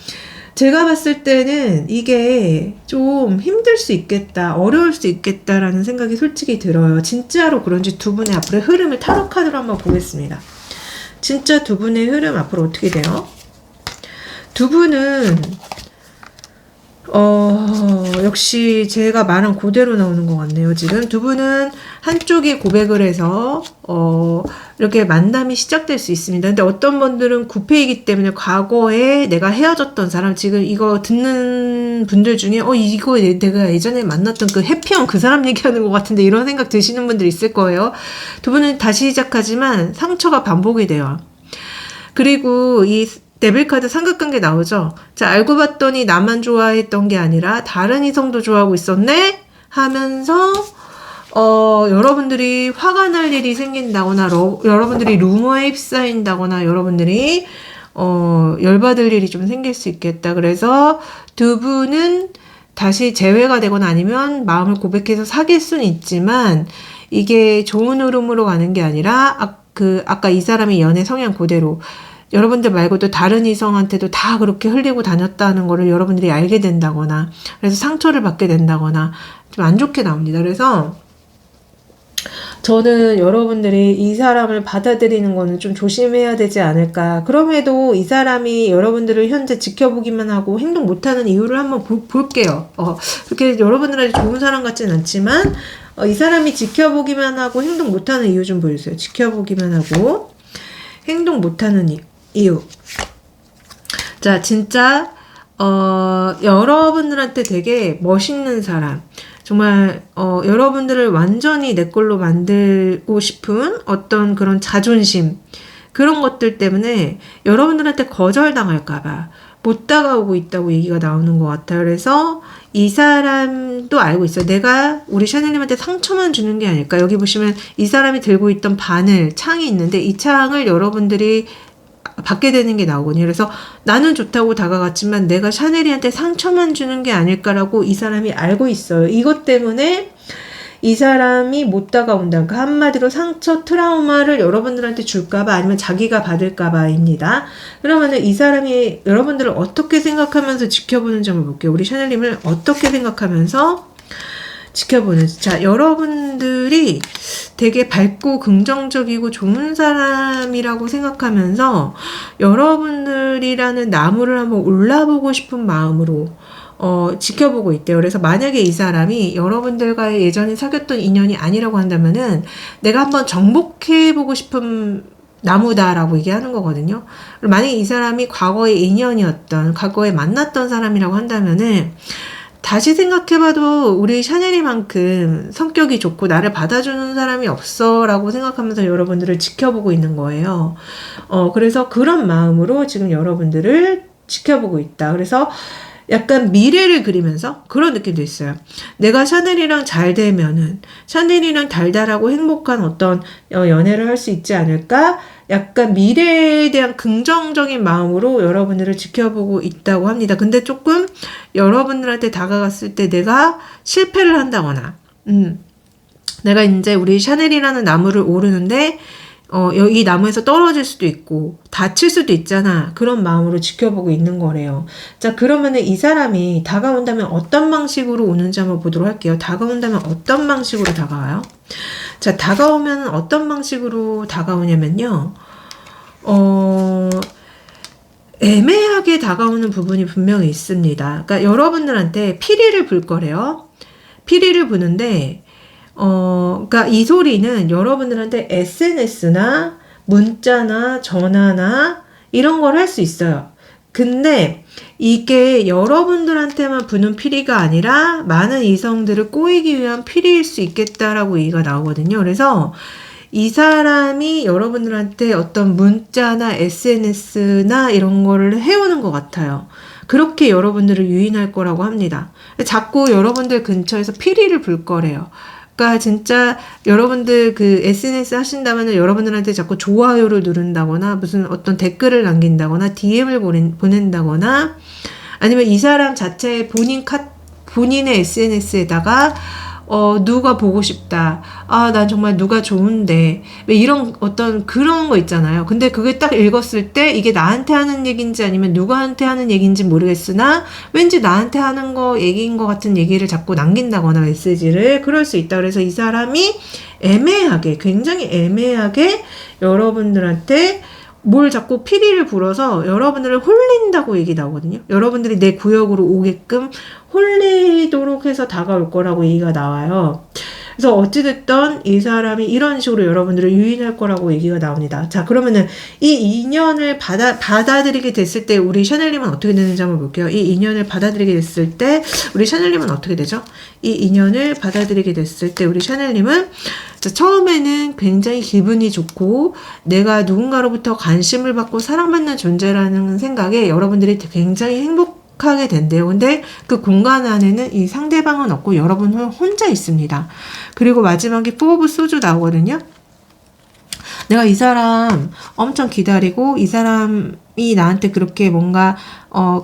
제가 봤을 때는 이게 좀 힘들 수 있겠다, 어려울 수 있겠다라는 생각이 솔직히 들어요. 진짜로 그런지 두 분의 앞으로의 흐름을 타로 카드로 한번 보겠습니다. 진짜 두 분의 흐름 앞으로 어떻게 돼요? 두 분은 역시 제가 말한 그대로 나오는 것 같네요. 지금 두 분은 한쪽이 고백을 해서 이렇게 만남이 시작될 수 있습니다. 근데 어떤 분들은 구패이기 때문에 과거에 내가 헤어졌던 사람, 지금 이거 듣는 분들 중에 이거 내가 예전에 만났던 그 해피형 그 사람 얘기하는 것 같은데 이런 생각 드시는 분들 있을 거예요. 두 분은 다시 시작하지만 상처가 반복이 돼요. 그리고 이 데빌카드 삼각관계 나오죠. 자, 알고 봤더니 나만 좋아했던 게 아니라 다른 이성도 좋아하고 있었네? 하면서 여러분들이 화가 날 일이 생긴다거나 여러분들이 루머에 휩싸인다거나 여러분들이 열받을 일이 좀 생길 수 있겠다. 그래서 두 분은 다시 재회가 되거나 아니면 마음을 고백해서 사귈 수는 있지만 이게 좋은 흐름으로 가는 게 아니라 아까 이 사람의 연애 성향 그대로 여러분들 말고도 다른 이성한테도 다 그렇게 흘리고 다녔다는 거를 여러분들이 알게 된다거나, 그래서 상처를 받게 된다거나 좀 안 좋게 나옵니다. 그래서 저는 여러분들이 이 사람을 받아들이는 거는 좀 조심해야 되지 않을까. 그럼에도 이 사람이 여러분들을 현재 지켜보기만 하고 행동 못하는 이유를 한번 볼게요. 그렇게 여러분들한테 좋은 사람 같진 않지만 이 사람이 지켜보기만 하고 행동 못하는 이유 좀 보여주세요. 지켜보기만 하고 행동 못하는 이유. 자, 진짜 여러분들한테 되게 멋있는 사람, 정말 여러분들을 완전히 내 걸로 만들고 싶은 어떤 그런 자존심, 그런 것들 때문에 여러분들한테 거절당할까봐 못 다가오고 있다고 얘기가 나오는 것 같아요. 그래서 이 사람도 알고 있어요. 내가 우리 샤넬님한테 상처만 주는 게 아닐까. 여기 보시면 이 사람이 들고 있던 바늘, 창이 있는데 이 창을 여러분들이 받게 되는 게 나오거든요. 그래서 나는 좋다고 다가갔지만 내가 샤넬이한테 상처만 주는 게 아닐까라고 이 사람이 알고 있어요. 이것 때문에 이 사람이 못 다가온다. 그러니까 한마디로 상처, 트라우마를 여러분들한테 줄까봐 아니면 자기가 받을까봐입니다. 그러면은 이 사람이 여러분들을 어떻게 생각하면서 지켜보는지 한번 볼게요. 우리 샤넬님을 어떻게 생각하면서 지켜보는지. 자, 여러분들이 되게 밝고 긍정적이고 좋은 사람이라고 생각하면서 여러분들이라는 나무를 한번 올라보고 싶은 마음으로 지켜보고 있대요. 그래서 만약에 이 사람이 여러분들과의 예전에 사귀었던 인연이 아니라고 한다면은 내가 한번 정복해보고 싶은 나무다라고 얘기하는 거거든요. 만약에 이 사람이 과거의 인연이었던, 과거에 만났던 사람이라고 한다면은 다시 생각해봐도 우리 샤넬이만큼 성격이 좋고 나를 받아주는 사람이 없어 라고 생각하면서 여러분들을 지켜보고 있는 거예요. 그래서 그런 마음으로 지금 여러분들을 지켜보고 있다. 그래서 약간 미래를 그리면서 그런 느낌도 있어요. 내가 샤넬이랑 잘 되면은 샤넬이랑 달달하고 행복한 어떤 연애를 할 수 있지 않을까? 약간 미래에 대한 긍정적인 마음으로 여러분들을 지켜보고 있다고 합니다. 근데 조금 여러분들한테 다가갔을 때 내가 실패를 한다거나, 내가 이제 우리 샤넬이라는 나무를 오르는데 이 나무에서 떨어질 수도 있고 다칠 수도 있잖아. 그런 마음으로 지켜보고 있는 거래요. 자, 그러면은 이 사람이 다가온다면 어떤 방식으로 오는지 한번 보도록 할게요. 다가온다면 어떤 방식으로 다가와요? 자, 다가오면 어떤 방식으로 다가오냐면요. 애매하게 다가오는 부분이 분명히 있습니다. 그러니까 여러분들한테 피리를 불 거래요. 피리를 부는데 그러니까 이 소리는 여러분들한테 SNS나 문자나 전화나 이런 걸 할 수 있어요. 근데 이게 여러분들한테만 부는 피리가 아니라 많은 이성들을 꼬이기 위한 피리일 수 있겠다라고 얘기가 나오거든요. 그래서 이 사람이 여러분들한테 어떤 문자나 SNS나 이런 거를 해오는 것 같아요. 그렇게 여러분들을 유인할 거라고 합니다. 자꾸 여러분들 근처에서 피리를 불 거래요. 그러니까 진짜 여러분들 그 SNS 하신다면 여러분들한테 자꾸 좋아요를 누른다거나 무슨 어떤 댓글을 남긴다거나 DM을 보낸다거나 아니면 이 사람 자체의 본인의 SNS에다가 누가 보고 싶다. 아, 난 정말 누가 좋은데. 왜 이런 어떤 그런 거 있잖아요. 근데 그게 딱 읽었을 때 이게 나한테 하는 얘기인지 아니면 누구한테 하는 얘기인지 모르겠으나 왠지 나한테 하는 거 얘기인 것 같은 얘기를 자꾸 남긴다거나 메시지를 그럴 수 있다. 그래서 이 사람이 애매하게, 굉장히 애매하게 여러분들한테 뭘 자꾸 피리를 불어서 여러분들을 홀린다고 얘기 나오거든요. 여러분들이 내 구역으로 오게끔 홀리도록 해서 다가올 거라고 얘기가 나와요. 그래서 어찌됐든 이 사람이 이런 식으로 여러분들을 유인할 거라고 얘기가 나옵니다. 자, 그러면은 이 인연을 받아들이게 됐을 때 우리 샤넬님은 어떻게 되는지 한번 볼게요. 이 인연을 받아들이게 됐을 때 우리 샤넬님은 어떻게 되죠? 이 인연을 받아들이게 됐을 때 우리 샤넬님은 자, 처음에는 굉장히 기분이 좋고 내가 누군가로부터 관심을 받고 사랑받는 존재라는 생각에 여러분들이 굉장히 행복하게 된대요. 근데 그 공간 안에는 이 상대방은 없고 여러분은 혼자 있습니다. 그리고 마지막에 4 오브 소주 나오거든요. 내가 이 사람 엄청 기다리고 이 사람이 나한테 그렇게 뭔가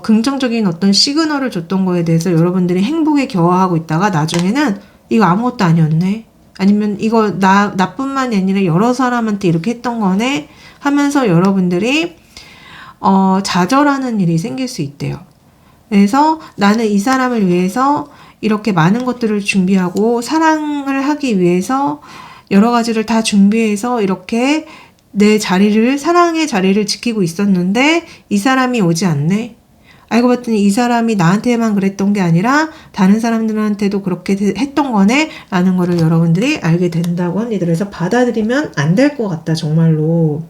긍정적인 어떤 시그널을 줬던 거에 대해서 여러분들이 행복에 겨워하고 있다가 나중에는 이거 아무것도 아니었네. 아니면 이거 나뿐만이 아니라 여러 사람한테 이렇게 했던 거네 하면서 여러분들이 좌절하는 일이 생길 수 있대요. 그래서 나는 이 사람을 위해서 이렇게 많은 것들을 준비하고 사랑을 하기 위해서 여러 가지를 다 준비해서 이렇게 내 자리를, 사랑의 자리를 지키고 있었는데 이 사람이 오지 않네. 알고 봤더니 이 사람이 나한테만 그랬던 게 아니라 다른 사람들한테도 그렇게 했던 거네 라는 거를 여러분들이 알게 된다고 합니다. 그래서 받아들이면 안 될 것 같다, 정말로.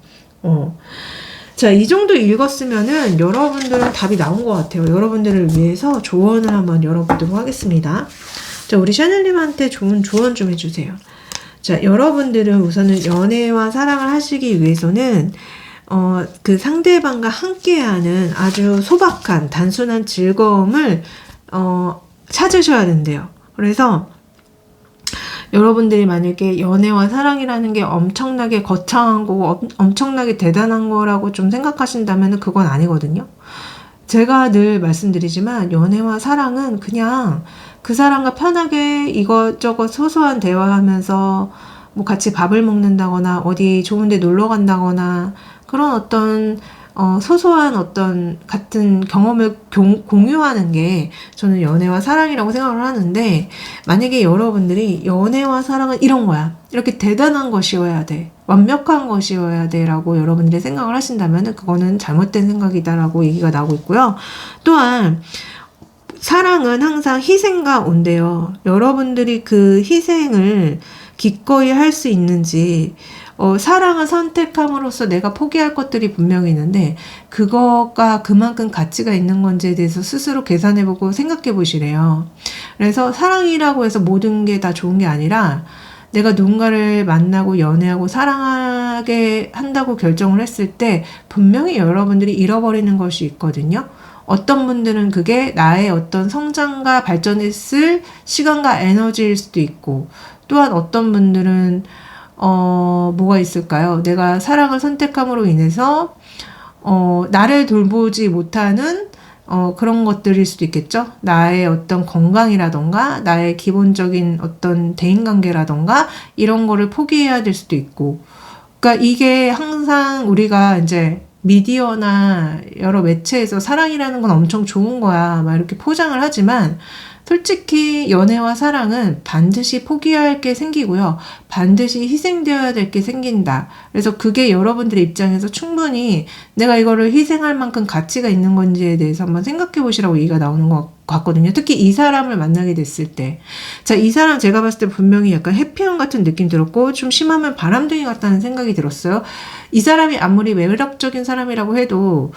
자, 이 정도 읽었으면은 여러분들은 답이 나온 것 같아요. 여러분들을 위해서 조언을 한번 열어보도록 하겠습니다. 자, 우리 샤넬님한테 좋은 조언 좀 해주세요. 자, 여러분들은 우선은 연애와 사랑을 하시기 위해서는 그 상대방과 함께하는 아주 소박한 단순한 즐거움을 찾으셔야 된대요. 그래서 여러분들이 만약에 연애와 사랑이라는 게 엄청나게 거창한 거고 엄청나게 대단한 거라고 좀 생각하신다면 그건 아니거든요. 제가 늘 말씀드리지만 연애와 사랑은 그냥 그 사람과 편하게 이것저것 소소한 대화하면서 뭐 같이 밥을 먹는다거나 어디 좋은 데 놀러 간다거나 그런 어떤 소소한 어떤 같은 경험을 공유하는 게 저는 연애와 사랑이라고 생각을 하는데, 만약에 여러분들이 연애와 사랑은 이런 거야, 이렇게 대단한 것이어야 돼, 완벽한 것이어야 돼 라고 여러분들이 생각을 하신다면 그거는 잘못된 생각이다라고 얘기가 나오고 있고요. 또한 사랑은 항상 희생과 온대요. 여러분들이 그 희생을 기꺼이 할 수 있는지, 사랑을 선택함으로써 내가 포기할 것들이 분명히 있는데 그거가 그만큼 가치가 있는 건지에 대해서 스스로 계산해보고 생각해보시래요. 그래서 사랑이라고 해서 모든 게 다 좋은 게 아니라 내가 누군가를 만나고 연애하고 사랑하게 한다고 결정을 했을 때 분명히 여러분들이 잃어버리는 것이 있거든요. 어떤 분들은 그게 나의 어떤 성장과 발전에 쓸 시간과 에너지일 수도 있고, 또한 어떤 분들은 뭐가 있을까요? 내가 사랑을 선택함으로 인해서 나를 돌보지 못하는 그런 것들일 수도 있겠죠. 나의 어떤 건강이라던가 나의 기본적인 어떤 대인관계라던가 이런 거를 포기해야 될 수도 있고, 그러니까 이게 항상 우리가 이제 미디어나 여러 매체에서 사랑이라는 건 엄청 좋은 거야 막 이렇게 포장을 하지만, 솔직히 연애와 사랑은 반드시 포기할 게 생기고요. 반드시 희생되어야 될 게 생긴다. 그래서 그게 여러분들의 입장에서 충분히 내가 이거를 희생할 만큼 가치가 있는 건지에 대해서 한번 생각해 보시라고 얘기가 나오는 것 같거든요. 특히 이 사람을 만나게 됐을 때. 자, 이 사람 제가 봤을 때 분명히 약간 해피형 같은 느낌 들었고 좀 심하면 바람둥이 같다는 생각이 들었어요. 이 사람이 아무리 매력적인 사람이라고 해도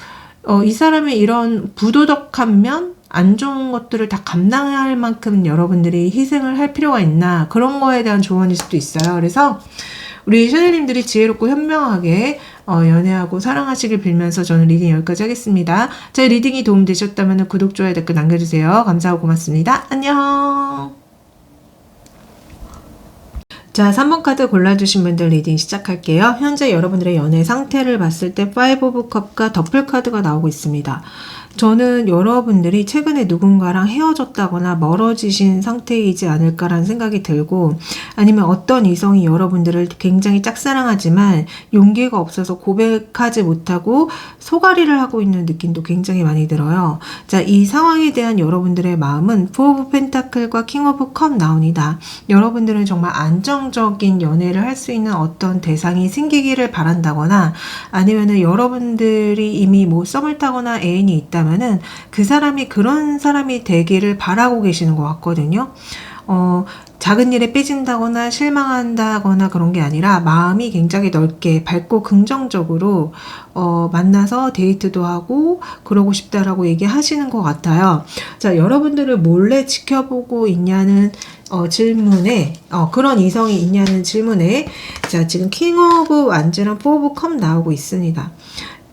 이 사람의 이런 부도덕한 면, 안 좋은 것들을 다 감당할 만큼 여러분들이 희생을 할 필요가 있나, 그런 거에 대한 조언일 수도 있어요. 그래서 우리 샤넬님들이 지혜롭고 현명하게 연애하고 사랑하시길 빌면서 저는 리딩 여기까지 하겠습니다. 제 리딩이 도움되셨다면 구독, 좋아요, 댓글 남겨주세요. 감사하고 고맙습니다. 안녕. 자, 3번 카드 골라주신 분들 리딩 시작할게요. 현재 여러분들의 연애 상태를 봤을 때 5 오브 컵과 더플 카드가 나오고 있습니다. 저는 여러분들이 최근에 누군가랑 헤어졌다거나 멀어지신 상태이지 않을까라는 생각이 들고, 아니면 어떤 이성이 여러분들을 굉장히 짝사랑하지만 용기가 없어서 고백하지 못하고 소가리를 하고 있는 느낌도 굉장히 많이 들어요. 자, 이 상황에 대한 여러분들의 마음은 4 오브 펜타클과 킹 오브 컵 나옵니다. 여러분들은 정말 안정적인 연애를 할 수 있는 어떤 대상이 생기기를 바란다거나, 아니면은 여러분들이 이미 뭐 썸을 타거나 애인이 있다면은 그 사람이 그런 사람이 되기를 바라고 계시는 것 같거든요. 작은 일에 삐진다거나 실망한다거나 그런 게 아니라 마음이 굉장히 넓게 밝고 긍정적으로 만나서 데이트도 하고 그러고 싶다라고 얘기하시는 것 같아요. 자, 여러분들을 몰래 지켜보고 있냐는 질문에, 그런 이성이 있냐는 질문에, 자, 지금 킹 오브 완즈랑 4 오브 컵 나오고 있습니다.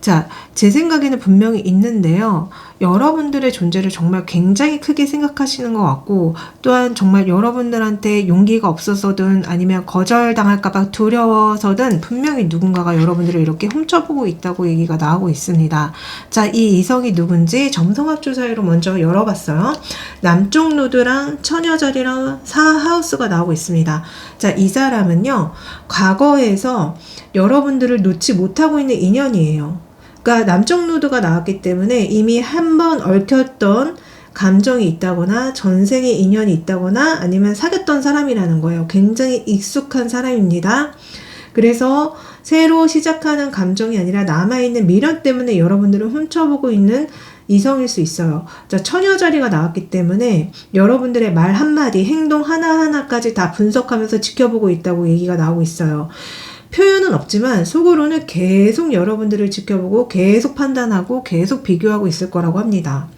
자, 제 생각에는 분명히 있는데요. 여러분들의 존재를 정말 굉장히 크게 생각하시는 것 같고, 또한 정말 여러분들한테 용기가 없어서든 아니면 거절당할까봐 두려워서든 분명히 누군가가 여러분들을 이렇게 훔쳐보고 있다고 얘기가 나오고 있습니다. 자, 이 이성이 누군지 점성합주 사이로 먼저 열어봤어요. 남쪽 노드랑 처녀자리랑 사하우스가 나오고 있습니다. 자, 이 사람은요, 과거에서 여러분들을 놓지 못하고 있는 인연이에요. 그러니까 남쪽 노드가 나왔기 때문에 이미 한번 얽혔던 감정이 있다거나 전생에 인연이 있다거나 아니면 사귀었던 사람이라는 거예요. 굉장히 익숙한 사람입니다. 그래서 새로 시작하는 감정이 아니라 남아있는 미련 때문에 여러분들은 훔쳐보고 있는 이성일 수 있어요. 자, 처녀 자리가 나왔기 때문에 여러분들의 말 한마디, 행동 하나하나까지 다 분석하면서 지켜보고 있다고 얘기가 나오고 있어요. 표현은 없지만 속으로는 계속 여러분들을 지켜보고 계속 판단하고 계속 비교하고 있을 거라고 합니다.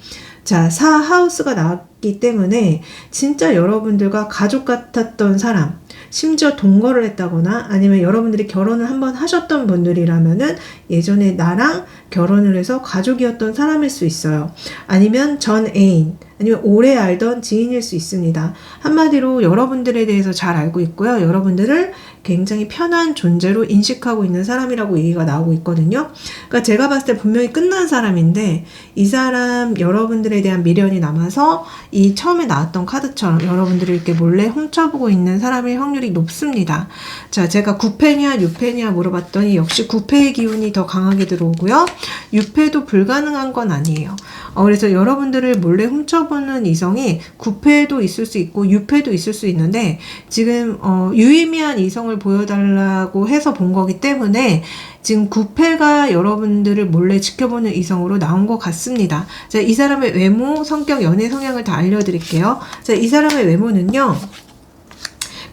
자, 4하우스가 나왔기 때문에 진짜 여러분들과 가족 같았던 사람, 심지어 동거를 했다거나 아니면 여러분들이 결혼을 한번 하셨던 분들이라면은 예전에 나랑 결혼을 해서 가족이었던 사람일 수 있어요. 아니면 전 애인, 아니면 오래 알던 지인일 수 있습니다. 한마디로 여러분들에 대해서 잘 알고 있고요. 여러분들을 굉장히 편한 존재로 인식하고 있는 사람이라고 얘기가 나오고 있거든요. 그러니까 제가 봤을 때 분명히 끝난 사람인데 이 사람 여러분들에 대한 미련이 남아서 이 처음에 나왔던 카드처럼 여러분들을 이렇게 몰래 훔쳐보고 있는 사람일 확률이 높습니다. 자, 제가 9패냐 6패냐 물어봤더니 역시 9패의 기운이 더 강하게 들어오고요. 6패도 불가능한 건 아니에요. 그래서 여러분들을 몰래 훔쳐보는 이성이 9패도 있을 수 있고 6패도 있을 수 있는데 지금 유의미한 이성을 보여달라고 해서 본 거기 때문에 지금 9패가 여러분들을 몰래 지켜보는 이성으로 나온 것 같습니다. 자, 이 사람의 외모, 성격, 연애 성향을 다 알려드릴게요. 자, 이 사람의 외모는요,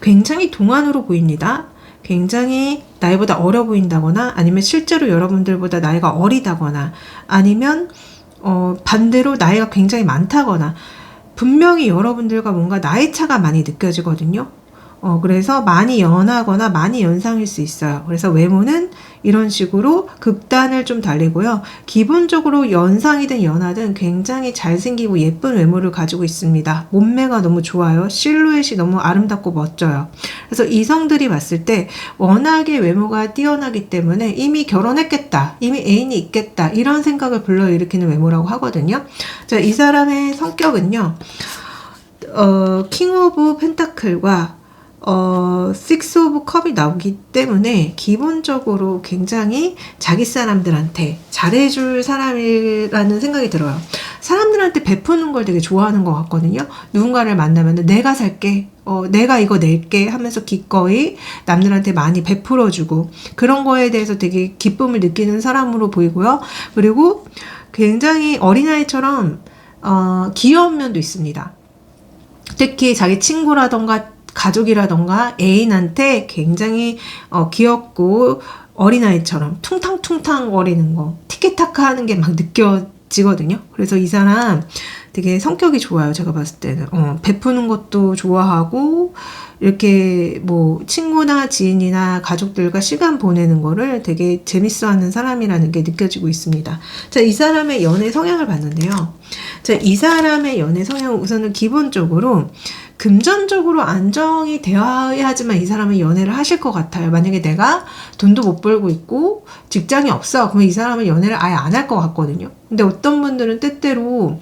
굉장히 동안으로 보입니다. 굉장히 나이보다 어려 보인다거나 아니면 실제로 여러분들보다 나이가 어리다거나 아니면 반대로 나이가 굉장히 많다거나 분명히 여러분들과 뭔가 나이 차가 많이 느껴지거든요. 그래서 많이 연하거나 많이 연상일 수 있어요. 그래서 외모는 이런 식으로 극단을 좀 달리고요. 기본적으로 연상이든 연하든 굉장히 잘생기고 예쁜 외모를 가지고 있습니다. 몸매가 너무 좋아요. 실루엣이 너무 아름답고 멋져요. 그래서 이성들이 봤을 때 워낙에 외모가 뛰어나기 때문에 이미 결혼했겠다, 이미 애인이 있겠다 이런 생각을 불러일으키는 외모라고 하거든요. 자, 이 사람의 성격은요, 킹 오브 펜타클과 식스 오브 컵이 나오기 때문에 기본적으로 굉장히 자기 사람들한테 잘해줄 사람이라는 생각이 들어요. 사람들한테 베푸는 걸 되게 좋아하는 것 같거든요. 누군가를 만나면 내가 살게, 내가 이거 낼게 하면서 기꺼이 남들한테 많이 베풀어주고 그런 거에 대해서 되게 기쁨을 느끼는 사람으로 보이고요. 그리고 굉장히 어린아이처럼 귀여운 면도 있습니다. 특히 자기 친구라던가 가족이라던가 애인한테 굉장히 귀엽고 어린아이처럼 퉁탕퉁탕 거리는 거, 티키타카 하는 게 막 느껴지거든요. 그래서 이 사람 되게 성격이 좋아요. 제가 봤을 때는 베푸는 것도 좋아하고 이렇게 뭐 친구나 지인이나 가족들과 시간 보내는 거를 되게 재밌어하는 사람이라는 게 느껴지고 있습니다. 자, 이 사람의 연애 성향을 봤는데요. 자, 이 사람의 연애 성향은 우선은 기본적으로 금전적으로 안정이 되어야지만 이 사람은 연애를 하실 것 같아요. 만약에 내가 돈도 못 벌고 있고 직장이 없어, 그러면 이 사람은 연애를 아예 안 할 것 같거든요. 근데 어떤 분들은 때때로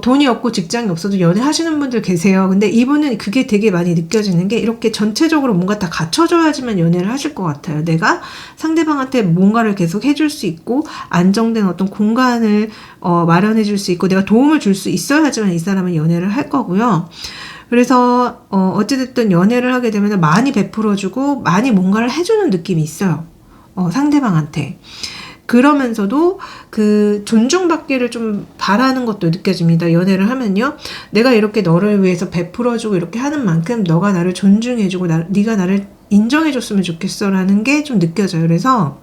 돈이 없고 직장이 없어도 연애하시는 분들 계세요. 근데 이분은 그게 되게 많이 느껴지는 게 이렇게 전체적으로 뭔가 다 갖춰줘야지만 연애를 하실 것 같아요. 내가 상대방한테 뭔가를 계속 해줄 수 있고 안정된 어떤 공간을 마련해 줄 수 있고 내가 도움을 줄 수 있어야지만 이 사람은 연애를 할 거고요. 그래서 어찌됐든 연애를 하게 되면 많이 베풀어주고 많이 뭔가를 해주는 느낌이 있어요. 상대방한테. 그러면서도 그 존중받기를 좀 바라는 것도 느껴집니다. 연애를 하면요. 내가 이렇게 너를 위해서 베풀어주고 이렇게 하는 만큼 너가 나를 존중해주고 네가 나를 인정해줬으면 좋겠어 라는 게 좀 느껴져요. 그래서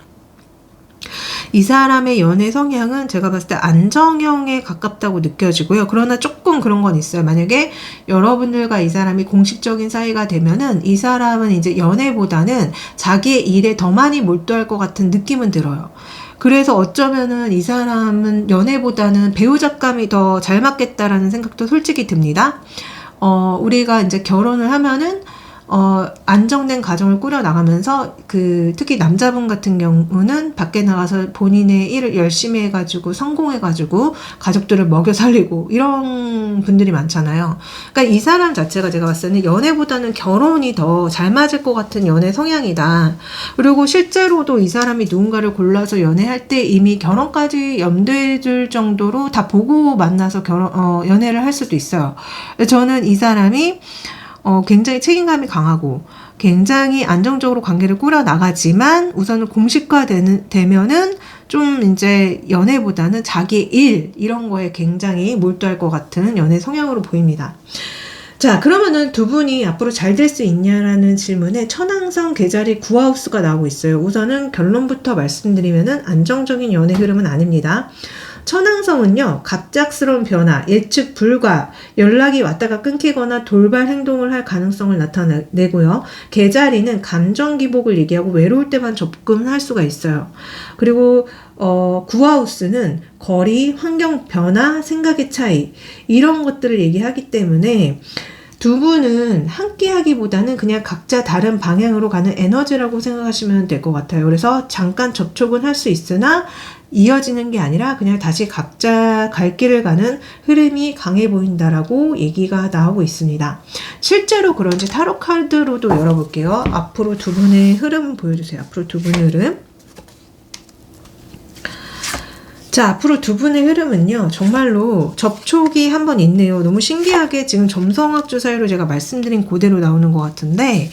이 사람의 연애 성향은 제가 봤을 때 안정형에 가깝다고 느껴지고요. 그러나 조금 그런 건 있어요. 만약에 여러분들과 이 사람이 공식적인 사이가 되면은 이 사람은 이제 연애보다는 자기의 일에 더 많이 몰두할 것 같은 느낌은 들어요. 그래서 어쩌면은 이 사람은 연애보다는 배우자감이 더 잘 맞겠다라는 생각도 솔직히 듭니다. 우리가 이제 결혼을 하면은 안정된 가정을 꾸려 나가면서 특히 남자분 같은 경우는 밖에 나가서 본인의 일을 열심히 해가지고 성공해가지고 가족들을 먹여 살리고 이런 분들이 많잖아요. 그러니까 이 사람 자체가 제가 봤을 때는 연애보다는 결혼이 더 잘 맞을 것 같은 연애 성향이다. 그리고 실제로도 이 사람이 누군가를 골라서 연애할 때 이미 결혼까지 염두에 둘 정도로 다 보고 만나서 연애를 할 수도 있어요. 저는 이 사람이 굉장히 책임감이 강하고 굉장히 안정적으로 관계를 꾸려 나가지만 우선은 공식화되면은 좀 이제 연애보다는 자기 일 이런 거에 굉장히 몰두할 것 같은 연애 성향으로 보입니다. 자, 그러면은 두 분이 앞으로 잘 될 수 있냐라는 질문에 천왕성 계자리 구하우스가 나오고 있어요. 우선은 결론부터 말씀드리면은 안정적인 연애 흐름은 아닙니다. 천왕성은요, 갑작스러운 변화, 예측 불가, 연락이 왔다가 끊기거나 돌발 행동을 할 가능성을 나타내고요. 계자리는 감정 기복을 얘기하고 외로울 때만 접근할 수가 있어요. 그리고 구하우스는 거리, 환경 변화, 생각의 차이 이런 것들을 얘기하기 때문에 두 분은 함께 하기보다는 그냥 각자 다른 방향으로 가는 에너지라고 생각하시면 될 것 같아요. 그래서 잠깐 접촉은 할 수 있으나 이어지는 게 아니라 그냥 다시 각자 갈 길을 가는 흐름이 강해 보인다라고 얘기가 나오고 있습니다. 실제로 그런지 타로 카드로도 열어볼게요. 앞으로 두 분의 흐름 보여주세요. 앞으로 두 분의 흐름. 자, 앞으로 두 분의 흐름은요, 정말로 접촉이 한번 있네요. 너무 신기하게 지금 점성학 주사위로 제가 말씀드린 그대로 나오는 것 같은데,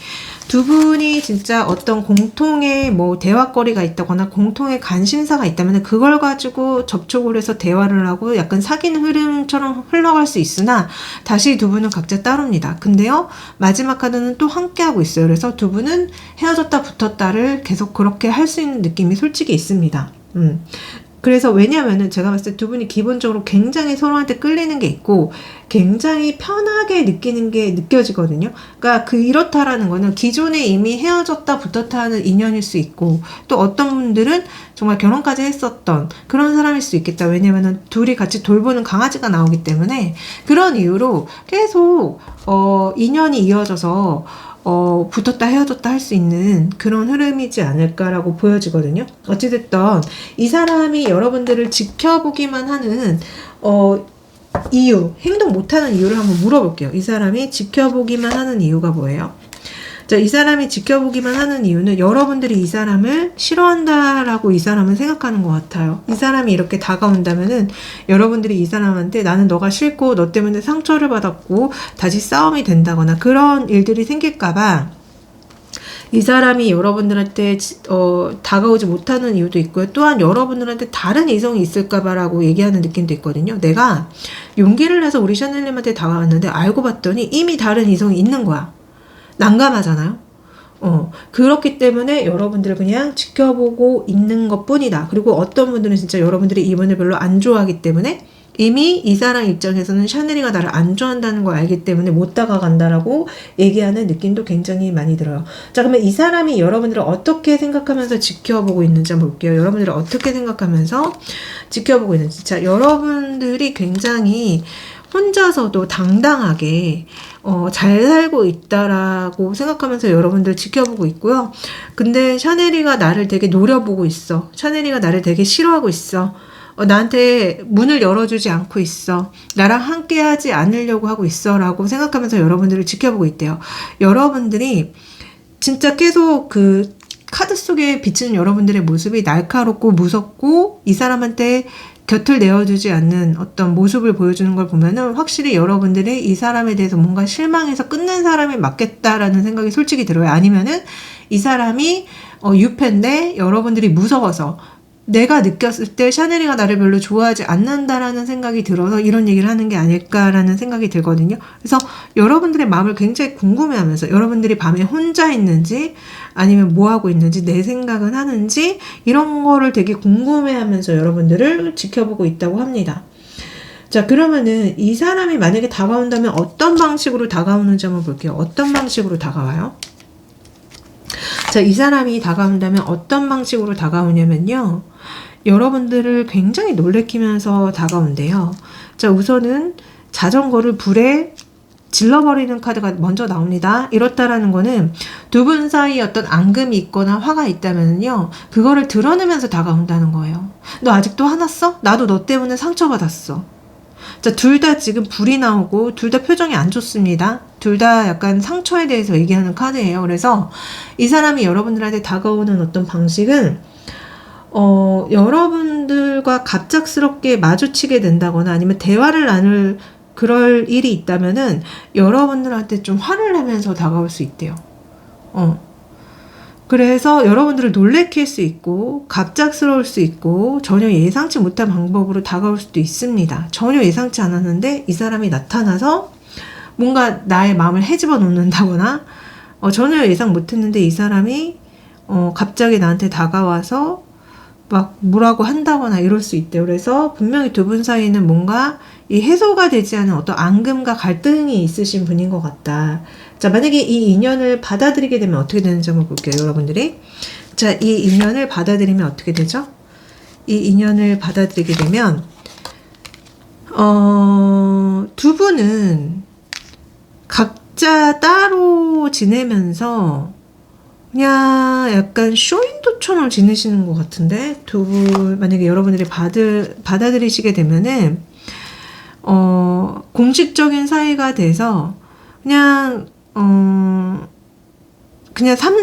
두 분이 진짜 어떤 공통의 대화거리가 있다거나 공통의 관심사가 있다면 그걸 가지고 접촉을 해서 대화를 하고 약간 사귀는 흐름처럼 흘러갈 수 있으나 다시 두 분은 각자 따로입니다. 근데요, 마지막 카드는 또 함께하고 있어요. 그래서 두 분은 헤어졌다 붙었다를 계속 그렇게 할 수 있는 느낌이 솔직히 있습니다. 그래서 왜냐면은 제가 봤을 때 두 분이 기본적으로 굉장히 서로한테 끌리는 게 있고 굉장히 편하게 느끼는 게 느껴지거든요. 그러니까 이렇다라는 거는 기존에 이미 헤어졌다 붙었다 하는 인연일 수 있고 또 어떤 분들은 정말 결혼까지 했었던 그런 사람일 수 있겠다. 왜냐면은 둘이 같이 돌보는 강아지가 나오기 때문에 그런 이유로 계속 인연이 이어져서 붙었다 헤어졌다 할 수 있는 그런 흐름이지 않을까라고 보여지거든요. 어찌됐든 이 사람이 여러분들을 지켜보기만 하는 이유, 행동 못하는 이유를 한번 물어볼게요. 이 사람이 지켜보기만 하는 이유가 뭐예요? 자, 이 사람이 지켜보기만 하는 이유는 여러분들이 이 사람을 싫어한다라고 이 사람은 생각하는 것 같아요. 이 사람이 이렇게 다가온다면은 여러분들이 이 사람한테 나는 너가 싫고 너 때문에 상처를 받았고 다시 싸움이 된다거나 그런 일들이 생길까봐 이 사람이 여러분들한테 다가오지 못하는 이유도 있고요. 또한 여러분들한테 다른 이성이 있을까봐라고 얘기하는 느낌도 있거든요. 내가 용기를 내서 우리 샤넬님한테 다가왔는데 알고 봤더니 이미 다른 이성이 있는 거야. 난감하잖아요. 그렇기 때문에 여러분들을 그냥 지켜보고 있는 것 뿐이다. 그리고 어떤 분들은 진짜 여러분들이 이분을 별로 안 좋아하기 때문에 이미 이 사람 입장에서는 샤넬이가 나를 안 좋아한다는 걸 알기 때문에 못 다가간다라고 얘기하는 느낌도 굉장히 많이 들어요. 자, 그러면 이 사람이 여러분들을 어떻게 생각하면서 지켜보고 있는지 한번 볼게요. 여러분들을 어떻게 생각하면서 지켜보고 있는지. 자, 여러분들이 굉장히 혼자서도 당당하게 잘 살고 있다라고 생각하면서 여러분들 지켜보고 있고요. 근데 샤넬이가 나를 되게 노려보고 있어. 샤넬이가 나를 되게 싫어하고 있어. 나한테 문을 열어주지 않고 있어. 나랑 함께 하지 않으려고 하고 있어. 라고 생각하면서 여러분들을 지켜보고 있대요. 여러분들이 진짜 계속 카드 속에 비치는 여러분들의 모습이 날카롭고 무섭고 이 사람한테 곁을 내어주지 않는 어떤 모습을 보여주는 걸 보면은 확실히 여러분들이 이 사람에 대해서 뭔가 실망해서 끝낸 사람이 맞겠다라는 생각이 솔직히 들어요. 아니면은 이 사람이 유패인데 여러분들이 무서워서 내가 느꼈을 때 샤넬이가 나를 별로 좋아하지 않는다라는 생각이 들어서 이런 얘기를 하는 게 아닐까라는 생각이 들거든요. 그래서 여러분들의 마음을 굉장히 궁금해하면서 여러분들이 밤에 혼자 있는지 아니면 뭐 하고 있는지 내 생각은 하는지 이런 거를 되게 궁금해하면서 여러분들을 지켜보고 있다고 합니다. 자, 그러면은 이 사람이 만약에 다가온다면 어떤 방식으로 다가오는지 한번 볼게요. 어떤 방식으로 다가와요? 자, 이 사람이 다가온다면 어떤 방식으로 다가오냐면요. 여러분들을 굉장히 놀래키면서 다가온대요. 자, 우선은 자전거를 불에 질러버리는 카드가 먼저 나옵니다. 이렇다라는 거는 두 분 사이에 어떤 앙금이 있거나 화가 있다면요, 그거를 드러내면서 다가온다는 거예요. 너 아직도 화났어? 나도 너 때문에 상처받았어. 자, 둘 다 지금 불이 나오고 둘 다 표정이 안 좋습니다. 둘 다 약간 상처에 대해서 얘기하는 카드예요. 그래서 이 사람이 여러분들한테 다가오는 어떤 방식은 여러분들과 갑작스럽게 마주치게 된다거나 아니면 대화를 나눌 그럴 일이 있다면은 여러분들한테 좀 화를 내면서 다가올 수 있대요. 그래서 여러분들을 놀래킬 수 있고 갑작스러울 수 있고 전혀 예상치 못한 방법으로 다가올 수도 있습니다. 전혀 예상치 않았는데 이 사람이 나타나서 뭔가 나의 마음을 헤집어 놓는다거나 전혀 예상 못했는데 이 사람이 갑자기 나한테 다가와서 막 뭐라고 한다거나 이럴 수 있대요. 그래서 분명히 두 분 사이에는 뭔가 이 해소가 되지 않은 어떤 앙금과 갈등이 있으신 분인 것 같다. 자, 만약에 이 인연을 받아들이게 되면 어떻게 되는지 한번 볼게요, 여러분들이. 자, 이 인연을 받아들이면 어떻게 되죠? 이 인연을 받아들이게 되면 두 분은 각자 따로 지내면서 그냥 약간 쇼윈도처럼 지내시는 것 같은데, 두 분 만약에 여러분들이 받아들이시게 되면은 공식적인 사이가 돼서 그냥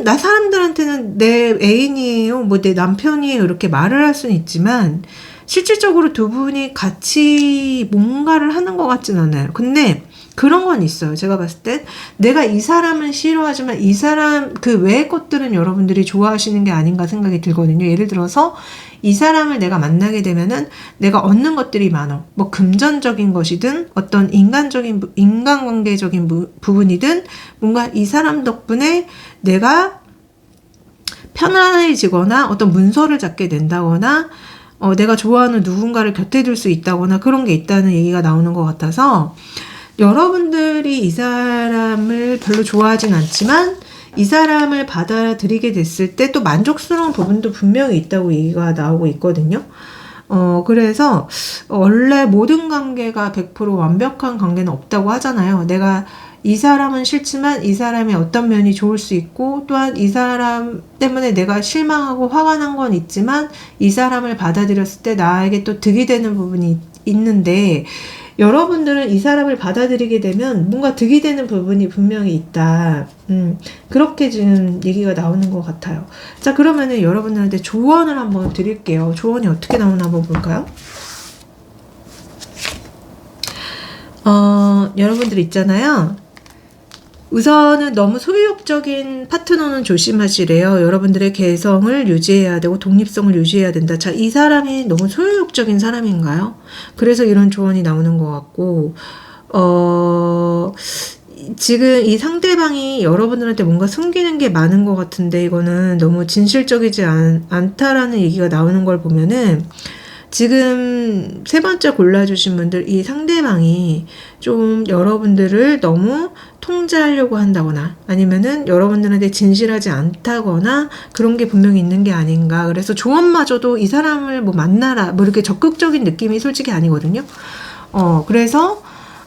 나 사람들한테는 내 애인이에요, 뭐 내 남편이에요 이렇게 말을 할 수는 있지만 실질적으로 두 분이 같이 뭔가를 하는 것 같진 않아요. 근데 그런 건 있어요. 제가 봤을 땐 내가 이 사람은 싫어하지만 이 사람 그 외의 것들은 여러분들이 좋아하시는 게 아닌가 생각이 들거든요. 예를 들어서 이 사람을 내가 만나게 되면은 내가 얻는 것들이 많아. 뭐 금전적인 것이든 어떤 인간관계적인 부분이든 뭔가 이 사람 덕분에 내가 편안해지거나 어떤 문서를 잡게 된다거나 내가 좋아하는 누군가를 곁에 둘 수 있다거나 그런 게 있다는 얘기가 나오는 것 같아서 여러분들이 이 사람을 별로 좋아하진 않지만 이 사람을 받아들이게 됐을 때 또 만족스러운 부분도 분명히 있다고 얘기가 나오고 있거든요. 그래서 원래 모든 관계가 100% 완벽한 관계는 없다고 하잖아요. 내가 이 사람은 싫지만 이 사람의 어떤 면이 좋을 수 있고 또한 이 사람 때문에 내가 실망하고 화가 난 건 있지만 이 사람을 받아들였을 때 나에게 또 득이 되는 부분이 있는데 여러분들은 이 사람을 받아들이게 되면 뭔가 득이 되는 부분이 분명히 있다. 그렇게 지금 얘기가 나오는 것 같아요. 자, 그러면은 여러분들한테 조언을 한번 드릴게요. 조언이 어떻게 나오나 한번 볼까요? 여러분들 있잖아요. 우선은 너무 소유욕적인 파트너는 조심하시래요. 여러분들의 개성을 유지해야 되고 독립성을 유지해야 된다. 자, 이 사람이 너무 소유욕적인 사람인가요? 그래서 이런 조언이 나오는 것 같고 지금 이 상대방이 여러분들한테 뭔가 숨기는 게 많은 것 같은데 이거는 너무 진실적이지 않다라는 얘기가 나오는 걸 보면은 지금 세 번째 골라주신 분들 이 상대방이 좀 여러분들을 너무 통제하려고 한다거나 아니면은 여러분들한테 진실하지 않다거나 그런 게 분명히 있는 게 아닌가. 그래서 조언마저도 이 사람을 뭐 만나라 뭐 이렇게 적극적인 느낌이 솔직히 아니거든요. 그래서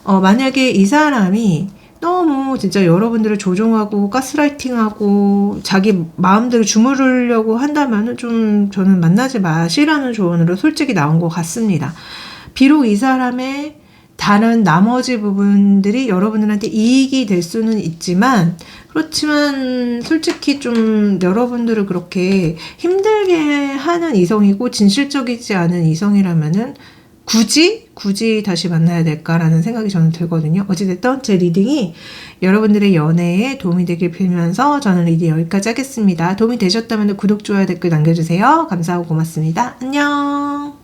만약에 이 사람이 너무 진짜 여러분들을 조종하고 가스라이팅하고 자기 마음대로 주무르려고 한다면은 좀 저는 만나지 마시라는 조언으로 솔직히 나온 것 같습니다. 비록 이 사람의 다른 나머지 부분들이 여러분들한테 이익이 될 수는 있지만 그렇지만 솔직히 좀 여러분들을 그렇게 힘들게 하는 이성이고 진실적이지 않은 이성이라면은 굳이 다시 만나야 될까라는 생각이 저는 들거든요. 어찌됐든 제 리딩이 여러분들의 연애에 도움이 되길 빌면서 저는 리딩 여기까지 하겠습니다. 도움이 되셨다면 구독, 좋아요, 댓글 남겨주세요. 감사하고 고맙습니다. 안녕.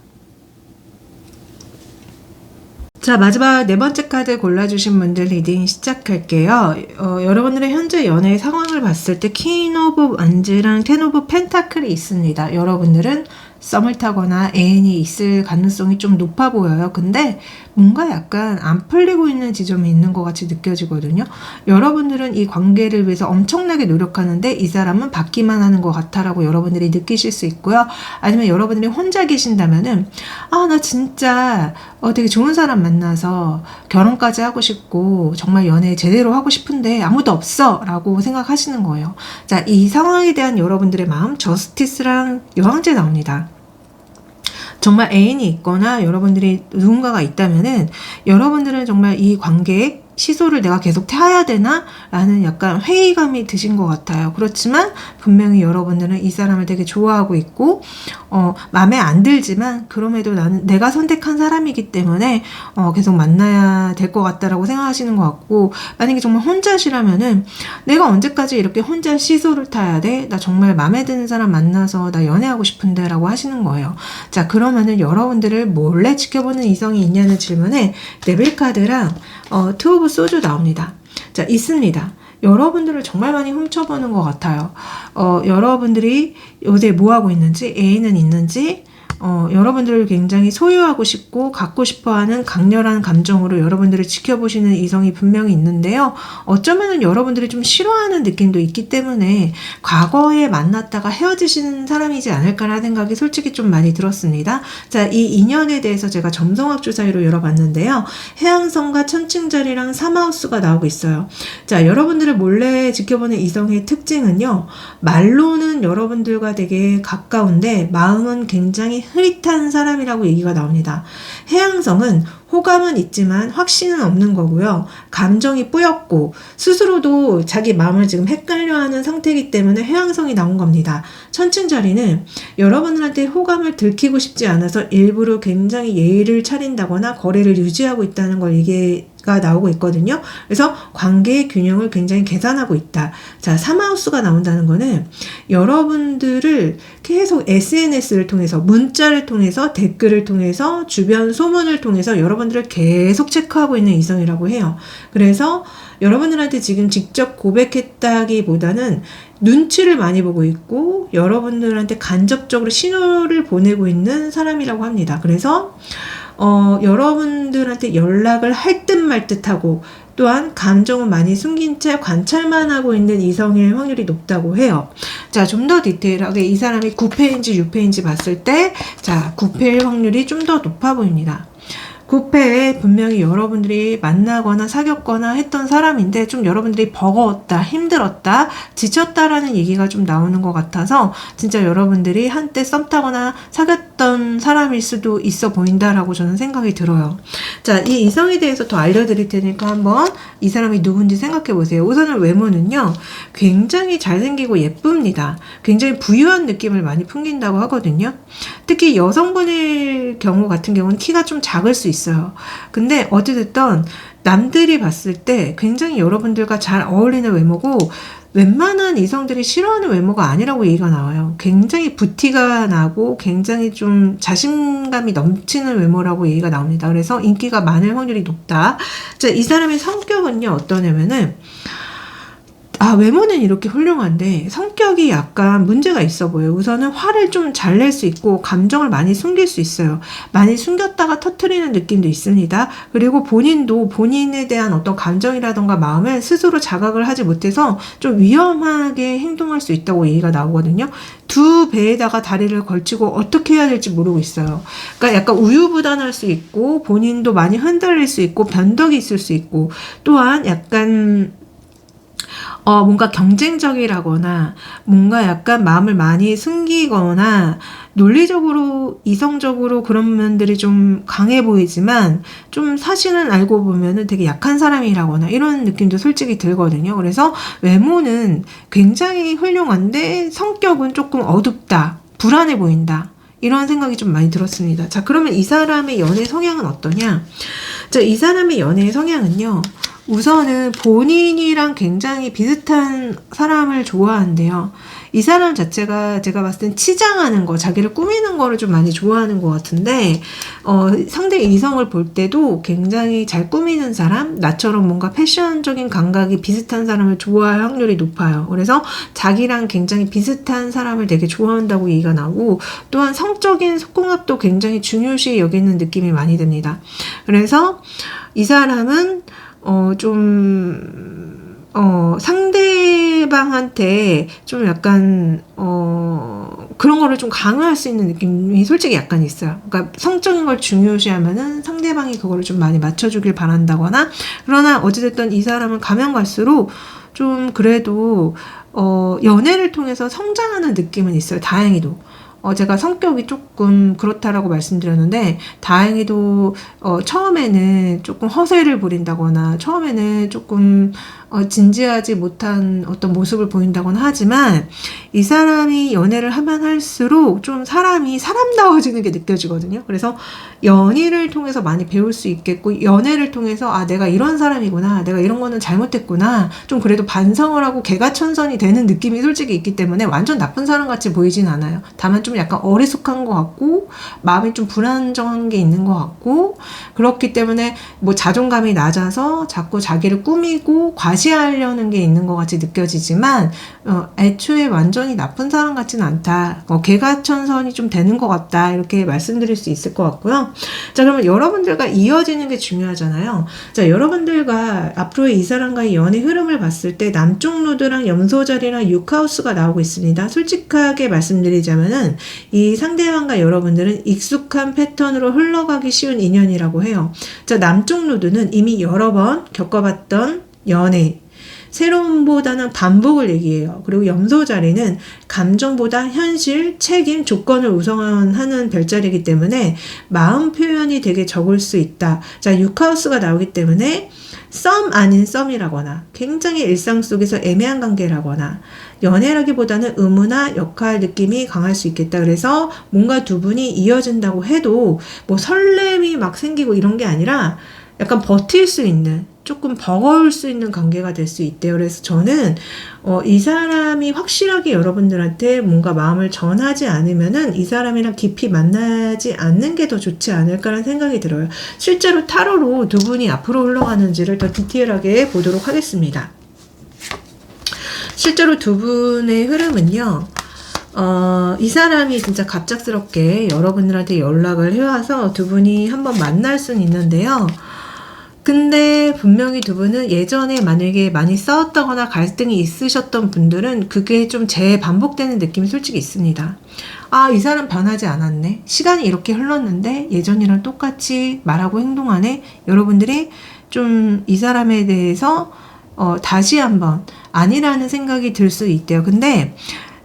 자, 마지막 네 번째 카드 골라주신 분들 리딩 시작할게요. 여러분들의 현재 연애의 상황을 봤을 때 퀸 오브 완즈랑 텐 오브 펜타클이 있습니다. 여러분들은 썸을 타거나 애인이 있을 가능성이 좀 높아 보여요. 근데 뭔가 약간 안 풀리고 있는 지점이 있는 것 같이 느껴지거든요. 여러분들은 이 관계를 위해서 엄청나게 노력하는데 이 사람은 받기만 하는 것 같아라고 여러분들이 느끼실 수 있고요. 아니면 여러분들이 혼자 계신다면은 나 진짜 되게 좋은 사람 만나서 결혼까지 하고 싶고 정말 연애 제대로 하고 싶은데 아무도 없어 라고 생각하시는 거예요. 자, 이 상황에 대한 여러분들의 마음, 저스티스랑 여왕제 나옵니다. 정말 애인이 있거나 여러분들이 누군가가 있다면은 여러분들은 정말 이 관계에 시소를 내가 계속 태워야 되나? 라는 약간 회의감이 드신 것 같아요. 그렇지만 분명히 여러분들은 이 사람을 되게 좋아하고 있고 마음에 안 들지만 그럼에도 나는 내가 선택한 사람이기 때문에 계속 만나야 될 것 같다라고 생각하시는 것 같고, 만약에 정말 혼자시라면은 내가 언제까지 이렇게 혼자 시소를 타야 돼? 나 정말 마음에 드는 사람 만나서 나 연애하고 싶은데 라고 하시는 거예요. 자, 그러면은 여러분들을 몰래 지켜보는 이성이 있냐는 질문에 데빌 카드랑 투 오브 소주 나옵니다. 자, 있습니다. 여러분들을 정말 많이 훔쳐보는 것 같아요. 여러분들이 요새 뭐 하고 있는지, 애인은 있는지, 여러분들을 굉장히 소유하고 싶고 갖고 싶어하는 강렬한 감정으로 여러분들을 지켜보시는 이성이 분명히 있는데요. 어쩌면은 여러분들이 좀 싫어하는 느낌도 있기 때문에 과거에 만났다가 헤어지시는 사람이지 않을까라는 생각이 솔직히 좀 많이 들었습니다. 자, 이 인연에 대해서 제가 점성학 주사위로 열어봤는데요. 해왕성과 천칭자리랑 사마우스가 나오고 있어요. 자, 여러분들을 몰래 지켜보는 이성의 특징은요. 말로는 여러분들과 되게 가까운데 마음은 굉장히 흐릿한 사람이라고 얘기가 나옵니다. 해왕성은 호감은 있지만 확신은 없는 거고요. 감정이 뿌옇고 스스로도 자기 마음을 지금 헷갈려하는 상태이기 때문에 해왕성이 나온 겁니다. 천칭자리는 여러분들한테 호감을 들키고 싶지 않아서 일부러 굉장히 예의를 차린다거나 거리를 유지하고 있다는 걸 얘기가 나오고 있거든요. 그래서 관계의 균형을 굉장히 계산하고 있다. 자, 사마우스가 나온다는 거는 여러분들을 계속 SNS를 통해서, 문자를 통해서, 댓글을 통해서, 주변 소문을 통해서 여러분들을 계속 체크하고 있는 이성이라고 해요. 그래서 여러분들한테 지금 직접 고백했다기보다는 눈치를 많이 보고 있고 여러분들한테 간접적으로 신호를 보내고 있는 사람이라고 합니다. 그래서 여러분들한테 연락을 할 듯 말 듯하고 또한 감정은 많이 숨긴 채 관찰만 하고 있는 이성일 확률이 높다고 해요. 자, 좀 더 디테일하게 이 사람이 9패인지 6패인지 봤을 때, 자, 9패일 확률이 좀 더 높아 보입니다. 9패에 분명히 여러분들이 만나거나 사귀었거나 했던 사람인데 좀 여러분들이 버거웠다, 힘들었다, 지쳤다라는 얘기가 좀 나오는 것 같아서 진짜 여러분들이 한때 썸 타거나 사귀었던 사람일 수도 있어 보인다라고 저는 생각이 들어요. 자, 이 이성에 대해서 더 알려드릴 테니까 한번 이 사람이 누군지 생각해 보세요. 우선은 외모는요, 굉장히 잘생기고 예쁩니다. 굉장히 부유한 느낌을 많이 풍긴다고 하거든요. 특히 여성분일 경우 같은 경우는 키가 좀 작을 수 있어요. 근데 어찌됐든 남들이 봤을 때 굉장히 여러분들과 잘 어울리는 외모고 웬만한 이성들이 싫어하는 외모가 아니라고 얘기가 나와요. 굉장히 부티가 나고 굉장히 좀 자신감이 넘치는 외모라고 얘기가 나옵니다. 그래서 인기가 많을 확률이 높다. 자, 이 사람의 성격은요, 어떠냐면은 외모는 이렇게 훌륭한데 성격이 약간 문제가 있어 보여요. 우선은 화를 좀 잘 낼 수 있고 감정을 많이 숨길 수 있어요. 많이 숨겼다가 터트리는 느낌도 있습니다. 그리고 본인도 본인에 대한 어떤 감정이라던가 마음을 스스로 자각을 하지 못해서 좀 위험하게 행동할 수 있다고 얘기가 나오거든요. 두 배에다가 다리를 걸치고 어떻게 해야 될지 모르고 있어요. 그러니까 약간 우유부단할 수 있고 본인도 많이 흔들릴 수 있고 변덕이 있을 수 있고 또한 약간 뭔가 경쟁적이라거나 뭔가 약간 마음을 많이 숨기거나 논리적으로 이성적으로 그런 면들이 좀 강해 보이지만 좀 사실은 알고 보면은 되게 약한 사람이라거나 이런 느낌도 솔직히 들거든요. 그래서 외모는 굉장히 훌륭한데 성격은 조금 어둡다, 불안해 보인다, 이런 생각이 좀 많이 들었습니다. 자, 그러면 이 사람의 연애 성향은 어떠냐? 자, 이 사람의 연애 성향은요, 우선은 본인이랑 굉장히 비슷한 사람을 좋아한대요. 이 사람 자체가 제가 봤을 땐 치장하는 거, 자기를 꾸미는 거를 좀 많이 좋아하는 것 같은데, 상대 이성을 볼 때도 굉장히 잘 꾸미는 사람, 나처럼 뭔가 패션적인 감각이 비슷한 사람을 좋아할 확률이 높아요. 그래서 자기랑 굉장히 비슷한 사람을 되게 좋아한다고 얘기가 나오고, 또한 성적인 속궁합도 굉장히 중요시 여기는 느낌이 많이 듭니다. 그래서 이 사람은 좀 상대방한테 좀 약간, 그런 거를 좀 강요할 수 있는 느낌이 솔직히 약간 있어요. 그러니까 성적인 걸 중요시하면은 상대방이 그거를 좀 많이 맞춰주길 바란다거나, 그러나 어찌됐든 이 사람은 가면 갈수록 좀 그래도, 연애를 통해서 성장하는 느낌은 있어요. 다행히도. 제가 성격이 조금 그렇다라고 말씀드렸는데, 다행히도, 처음에는 조금 허세를 부린다거나, 처음에는 조금, 진지하지 못한 어떤 모습을 보인다거나 하지만, 이 사람이 연애를 하면 할수록 좀 사람이 사람다워지는 게 느껴지거든요. 그래서 연애를 통해서 많이 배울 수 있겠고, 연애를 통해서, 아, 내가 이런 사람이구나, 내가 이런 거는 잘못했구나, 좀 그래도 반성을 하고 개가천선이 되는 느낌이 솔직히 있기 때문에 완전 나쁜 사람 같이 보이진 않아요. 다만 좀 약간 어리숙한 것 같고, 마음이 좀 불안정한 게 있는 것 같고, 그렇기 때문에 뭐 자존감이 낮아서 자꾸 자기를 꾸미고 과시하려는 게 있는 것 같이 느껴지지만, 애초에 완전히 나쁜 사람 같지는 않다. 개가천선이 좀 되는 것 같다. 이렇게 말씀드릴 수 있을 것 같고요. 자, 그러면 여러분들과 이어지는 게 중요하잖아요. 자, 여러분들과 앞으로 이 사람과의 연애 흐름을 봤을 때 남쪽 노드랑 염소자리랑 6하우스가 나오고 있습니다. 솔직하게 말씀드리자면은 이 상대방과 여러분들은 익숙한 패턴으로 흘러가기 쉬운 인연이라고 해요. 자, 남쪽 노드는 이미 여러 번 겪어봤던 연애, 새로움보다는 반복을 얘기해요. 그리고 염소 자리는 감정보다 현실, 책임, 조건을 우선하는 별자리이기 때문에 마음 표현이 되게 적을 수 있다. 자, 6하우스가 나오기 때문에 썸 아닌 썸이라거나 굉장히 일상 속에서 애매한 관계라거나 연애라기보다는 의무나 역할 느낌이 강할 수 있겠다. 그래서 뭔가 두 분이 이어진다고 해도 뭐 설렘이 막 생기고 이런 게 아니라 약간 버틸 수 있는, 조금 버거울 수 있는 관계가 될 수 있대요. 그래서 저는 이 사람이 확실하게 여러분들한테 뭔가 마음을 전하지 않으면은 이 사람이랑 깊이 만나지 않는 게 더 좋지 않을까라는 생각이 들어요. 실제로 타로로 두 분이 앞으로 흘러가는지를 더 디테일하게 보도록 하겠습니다. 실제로 두 분의 흐름은요, 이 사람이 진짜 갑작스럽게 여러분들한테 연락을 해와서 두 분이 한번 만날 수는 있는데요. 근데 분명히 두 분은 예전에 만약에 많이 싸웠다거나 갈등이 있으셨던 분들은 그게 좀 재반복되는 느낌이 솔직히 있습니다. 아, 이 사람 변하지 않았네. 시간이 이렇게 흘렀는데 예전이랑 똑같이 말하고 행동하네. 여러분들이 좀 이 사람에 대해서 다시 한번 아니라는 생각이 들 수 있대요. 근데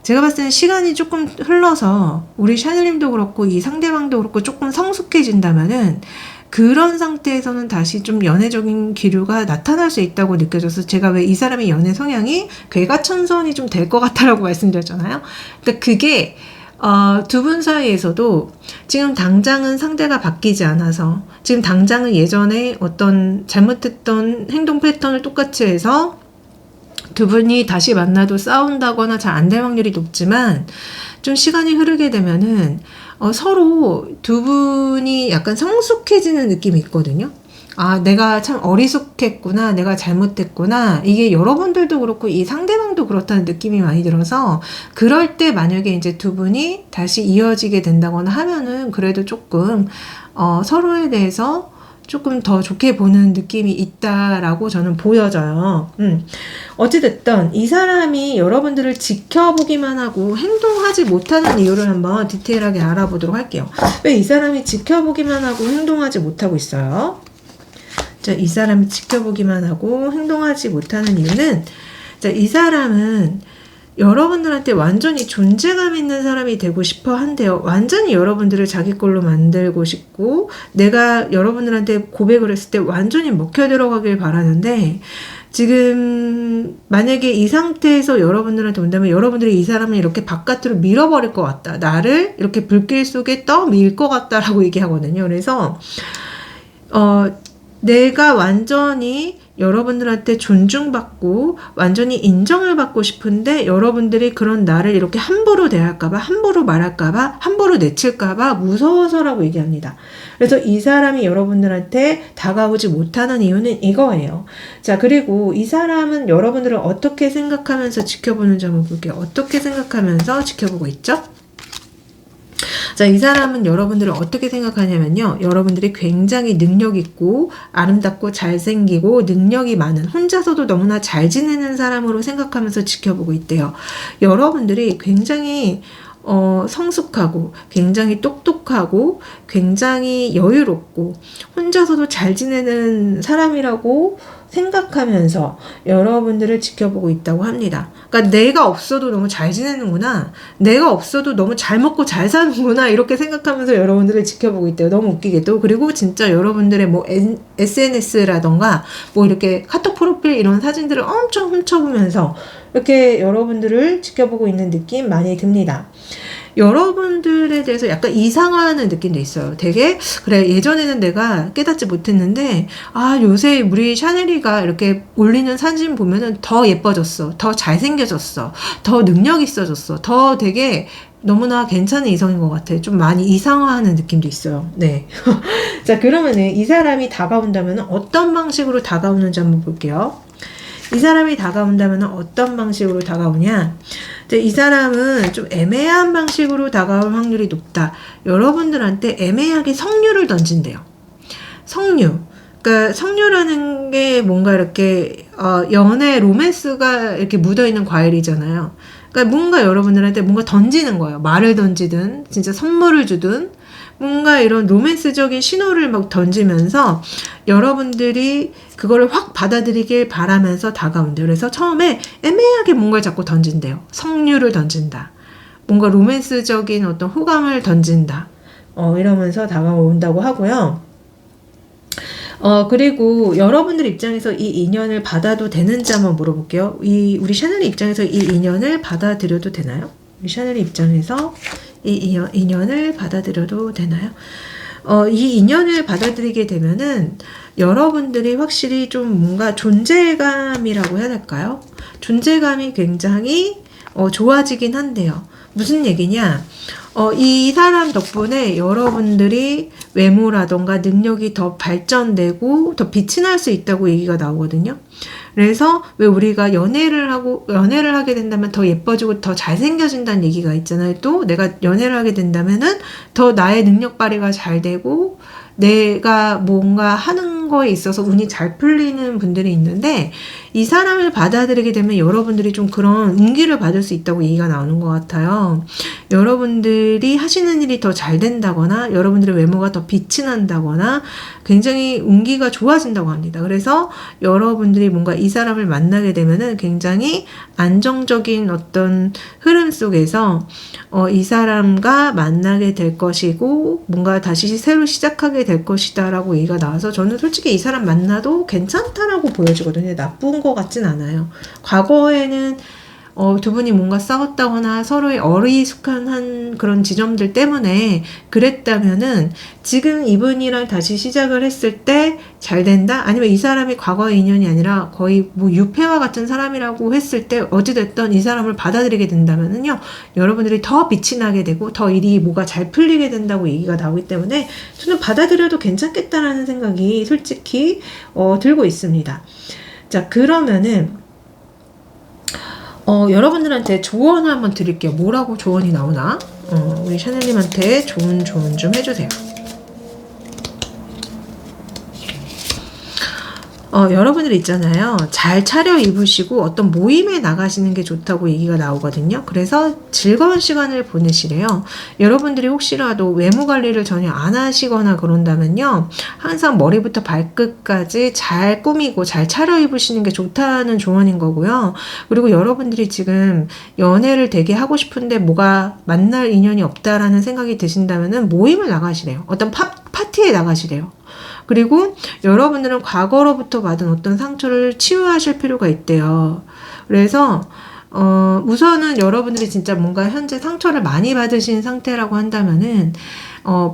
제가 봤을 때는 시간이 조금 흘러서 우리 샤넬님도 그렇고 이 상대방도 그렇고 조금 성숙해진다면은 그런 상태에서는 다시 좀 연애적인 기류가 나타날 수 있다고 느껴져서 제가 왜 이 사람의 연애 성향이 괴가천선이 좀 될 것 같다라고 말씀드렸잖아요. 그러니까 그게 두 분 사이에서도 지금 당장은 상대가 바뀌지 않아서 지금 당장은 예전에 어떤 잘못했던 행동 패턴을 똑같이 해서 두 분이 다시 만나도 싸운다거나 잘 안 될 확률이 높지만 좀 시간이 흐르게 되면은 서로 두 분이 약간 성숙해지는 느낌이 있거든요. 아, 내가 참 어리숙했구나, 내가 잘못했구나. 이게 여러분들도 그렇고 이 상대방도 그렇다는 느낌이 많이 들어서 그럴 때 만약에 이제 두 분이 다시 이어지게 된다거나 하면은 그래도 조금 서로에 대해서 조금 더 좋게 보는 느낌이 있다라고 저는 보여져요. 어찌됐든 이 사람이 여러분들을 지켜보기만 하고 행동하지 못하는 이유를 한번 디테일하게 알아보도록 할게요. 왜 이 사람이 지켜보기만 하고 행동하지 못하고 있어요? 자, 이 사람이 지켜보기만 하고 행동하지 못하는 이유는, 자, 이 사람은 여러분들한테 완전히 존재감 있는 사람이 되고 싶어 한대요. 완전히 여러분들을 자기 걸로 만들고 싶고 내가 여러분들한테 고백을 했을 때 완전히 먹혀 들어가길 바라는데 지금 만약에 이 상태에서 여러분들한테 온다면 여러분들이 이 사람을 이렇게 바깥으로 밀어버릴 것 같다. 나를 이렇게 불길 속에 떠밀 것 같다라고 얘기하거든요. 그래서 내가 완전히 여러분들한테 존중받고 완전히 인정을 받고 싶은데 여러분들이 그런 나를 이렇게 함부로 대할까봐, 함부로 말할까봐, 함부로 내칠까봐 무서워서라고 얘기합니다. 그래서 이 사람이 여러분들한테 다가오지 못하는 이유는 이거예요. 자, 그리고 이 사람은 여러분들을 어떻게 생각하면서 지켜보는지 한번 볼게요. 어떻게 생각하면서 지켜보고 있죠? 자, 이 사람은 여러분들을 어떻게 생각하냐면요. 여러분들이 굉장히 능력 있고 아름답고 잘생기고 능력이 많은, 혼자서도 너무나 잘 지내는 사람으로 생각하면서 지켜보고 있대요. 여러분들이 굉장히 성숙하고 굉장히 똑똑하고 굉장히 여유롭고 혼자서도 잘 지내는 사람이라고 생각하면서 여러분들을 지켜보고 있다고 합니다. 그러니까 내가 없어도 너무 잘 지내는구나, 내가 없어도 너무 잘 먹고 잘 사는구나, 이렇게 생각하면서 여러분들을 지켜보고 있대요. 너무 웃기게도. 그리고 진짜 여러분들의 뭐 SNS라던가 뭐 이렇게 카톡 프로필 이런 사진들을 엄청 훔쳐보면서 이렇게 여러분들을 지켜보고 있는 느낌 많이 듭니다. 여러분들에 대해서 약간 이상하는 느낌도 있어요. 되게 그래, 예전에는 내가 깨닫지 못했는데 요새 우리 샤넬이가 이렇게 올리는 사진 보면은 더 예뻐졌어, 더 잘생겨졌어, 더 능력 있어졌어, 더 되게 너무나 괜찮은 이성인 것 같아. 좀 많이 이상화하는 느낌도 있어요. 네. 자, 그러면은 이 사람이 다가온다면 어떤 방식으로 다가오는지 한번 볼게요. 이 사람이 다가온다면 어떤 방식으로 다가오냐? 이 사람은 좀 애매한 방식으로 다가올 확률이 높다. 여러분들한테 애매하게 석류를 던진대요. 석류. 그러니까 석류라는 게 뭔가 이렇게 연애 로맨스가 이렇게 묻어있는 과일이잖아요. 그러니까 뭔가 여러분들한테 뭔가 던지는 거예요. 말을 던지든 진짜 선물을 주든 뭔가 이런 로맨스적인 신호를 막 던지면서 여러분들이 그거를 확 받아들이길 바라면서 다가온대요. 그래서 처음에 애매하게 뭔가를 자꾸 던진대요. 석류를 던진다. 뭔가 로맨스적인 어떤 호감을 던진다. 이러면서 다가온다고 하고요. 그리고 여러분들 입장에서 이 인연을 받아도 되는지 한번 물어볼게요. 우리 샤넬의 입장에서 이 인연을 받아들여도 되나요? 우리 샤넬의 입장에서 이 인연을 받아들여도 되나요? 이 인연을 받아들이게 되면은 여러분들이 확실히 좀 뭔가 존재감이라고 해야 될까요? 존재감이 굉장히 좋아지긴 한데요. 무슨 얘기냐? 이 사람 덕분에 여러분들이 외모라던가 능력이 더 발전되고 더 빛이 날 수 있다고 얘기가 나오거든요. 그래서 왜 우리가 연애를 하게 된다면 더 예뻐지고 더 잘생겨진다는 얘기가 있잖아요. 또 내가 연애를 하게 된다면은 더 나의 능력 발휘가 잘 되고 내가 뭔가 하는 거에 있어서 운이 잘 풀리는 분들이 있는데, 이 사람을 받아들이게 되면 여러분들이 좀 그런 운기를 받을 수 있다고 얘기가 나오는 것 같아요. 여러분들이 하시는 일이 더 잘 된다거나 여러분들의 외모가 더 빛이 난다거나 굉장히 운기가 좋아진다고 합니다. 그래서 여러분들이 뭔가 이 사람을 만나게 되면은 굉장히 안정적인 어떤 흐름 속에서 이 사람과 만나게 될 것이고 뭔가 다시 새로 시작하게 될 것이다 라고 얘기가 나와서 저는 솔직히 이 사람 만나도 괜찮다라고 보여지거든요. 나쁜 것 같진 않아요. 과거에는 두 분이 뭔가 싸웠다거나 서로의 어리숙한 그런 지점들 때문에 그랬다면은 지금 이분이랑 다시 시작을 했을 때 잘 된다? 아니면 이 사람이 과거의 인연이 아니라 거의 뭐 유패와 같은 사람이라고 했을 때 어찌됐든 이 사람을 받아들이게 된다면은요, 여러분들이 더 빛이 나게 되고 더 일이 뭐가 잘 풀리게 된다고 얘기가 나오기 때문에 저는 받아들여도 괜찮겠다라는 생각이 솔직히 들고 있습니다. 자, 그러면은 여러분들한테 조언을 한번 드릴게요. 뭐라고 조언이 나오나? 우리 샤넬님한테 좋은 조언 좀 해주세요. 여러분들 있잖아요. 잘 차려입으시고 어떤 모임에 나가시는 게 좋다고 얘기가 나오거든요. 그래서 즐거운 시간을 보내시래요. 여러분들이 혹시라도 외모 관리를 전혀 안 하시거나 그런다면요, 항상 머리부터 발끝까지 잘 꾸미고 잘 차려입으시는 게 좋다는 조언인 거고요. 그리고 여러분들이 지금 연애를 되게 하고 싶은데 뭐가 만날 인연이 없다라는 생각이 드신다면은 모임을 나가시래요. 어떤 파티에 나가시래요. 그리고 여러분들은 과거로부터 받은 어떤 상처를 치유하실 필요가 있대요. 그래서 우선은 여러분들이 진짜 뭔가 현재 상처를 많이 받으신 상태라고 한다면은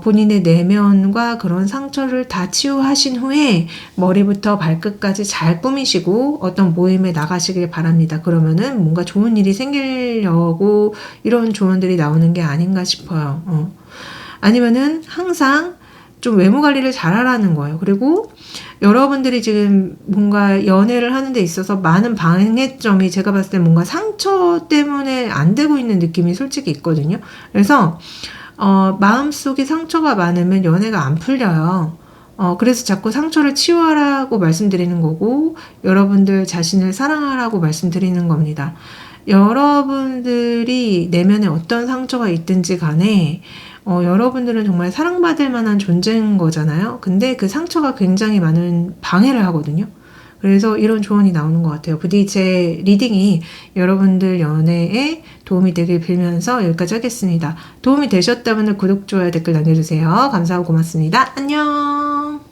본인의 내면과 그런 상처를 다 치유하신 후에 머리부터 발끝까지 잘 꾸미시고 어떤 모임에 나가시길 바랍니다. 그러면은 뭔가 좋은 일이 생기려고 이런 조언들이 나오는 게 아닌가 싶어요. 아니면은 항상 좀 외모 관리를 잘하라는 거예요. 그리고 여러분들이 지금 뭔가 연애를 하는 데 있어서 많은 방해점이 제가 봤을 때 뭔가 상처 때문에 안 되고 있는 느낌이 솔직히 있거든요. 그래서 마음속에 상처가 많으면 연애가 안 풀려요. 그래서 자꾸 상처를 치유하라고 말씀드리는 거고, 여러분들 자신을 사랑하라고 말씀드리는 겁니다. 여러분들이 내면에 어떤 상처가 있든지 간에, 여러분들은 정말 사랑받을 만한 존재인 거잖아요. 근데 그 상처가 굉장히 많은 방해를 하거든요. 그래서 이런 조언이 나오는 것 같아요. 부디 제 리딩이 여러분들 연애에 도움이 되길 빌면서 여기까지 하겠습니다. 도움이 되셨다면 구독, 좋아요, 댓글 남겨주세요. 감사하고 고맙습니다. 안녕.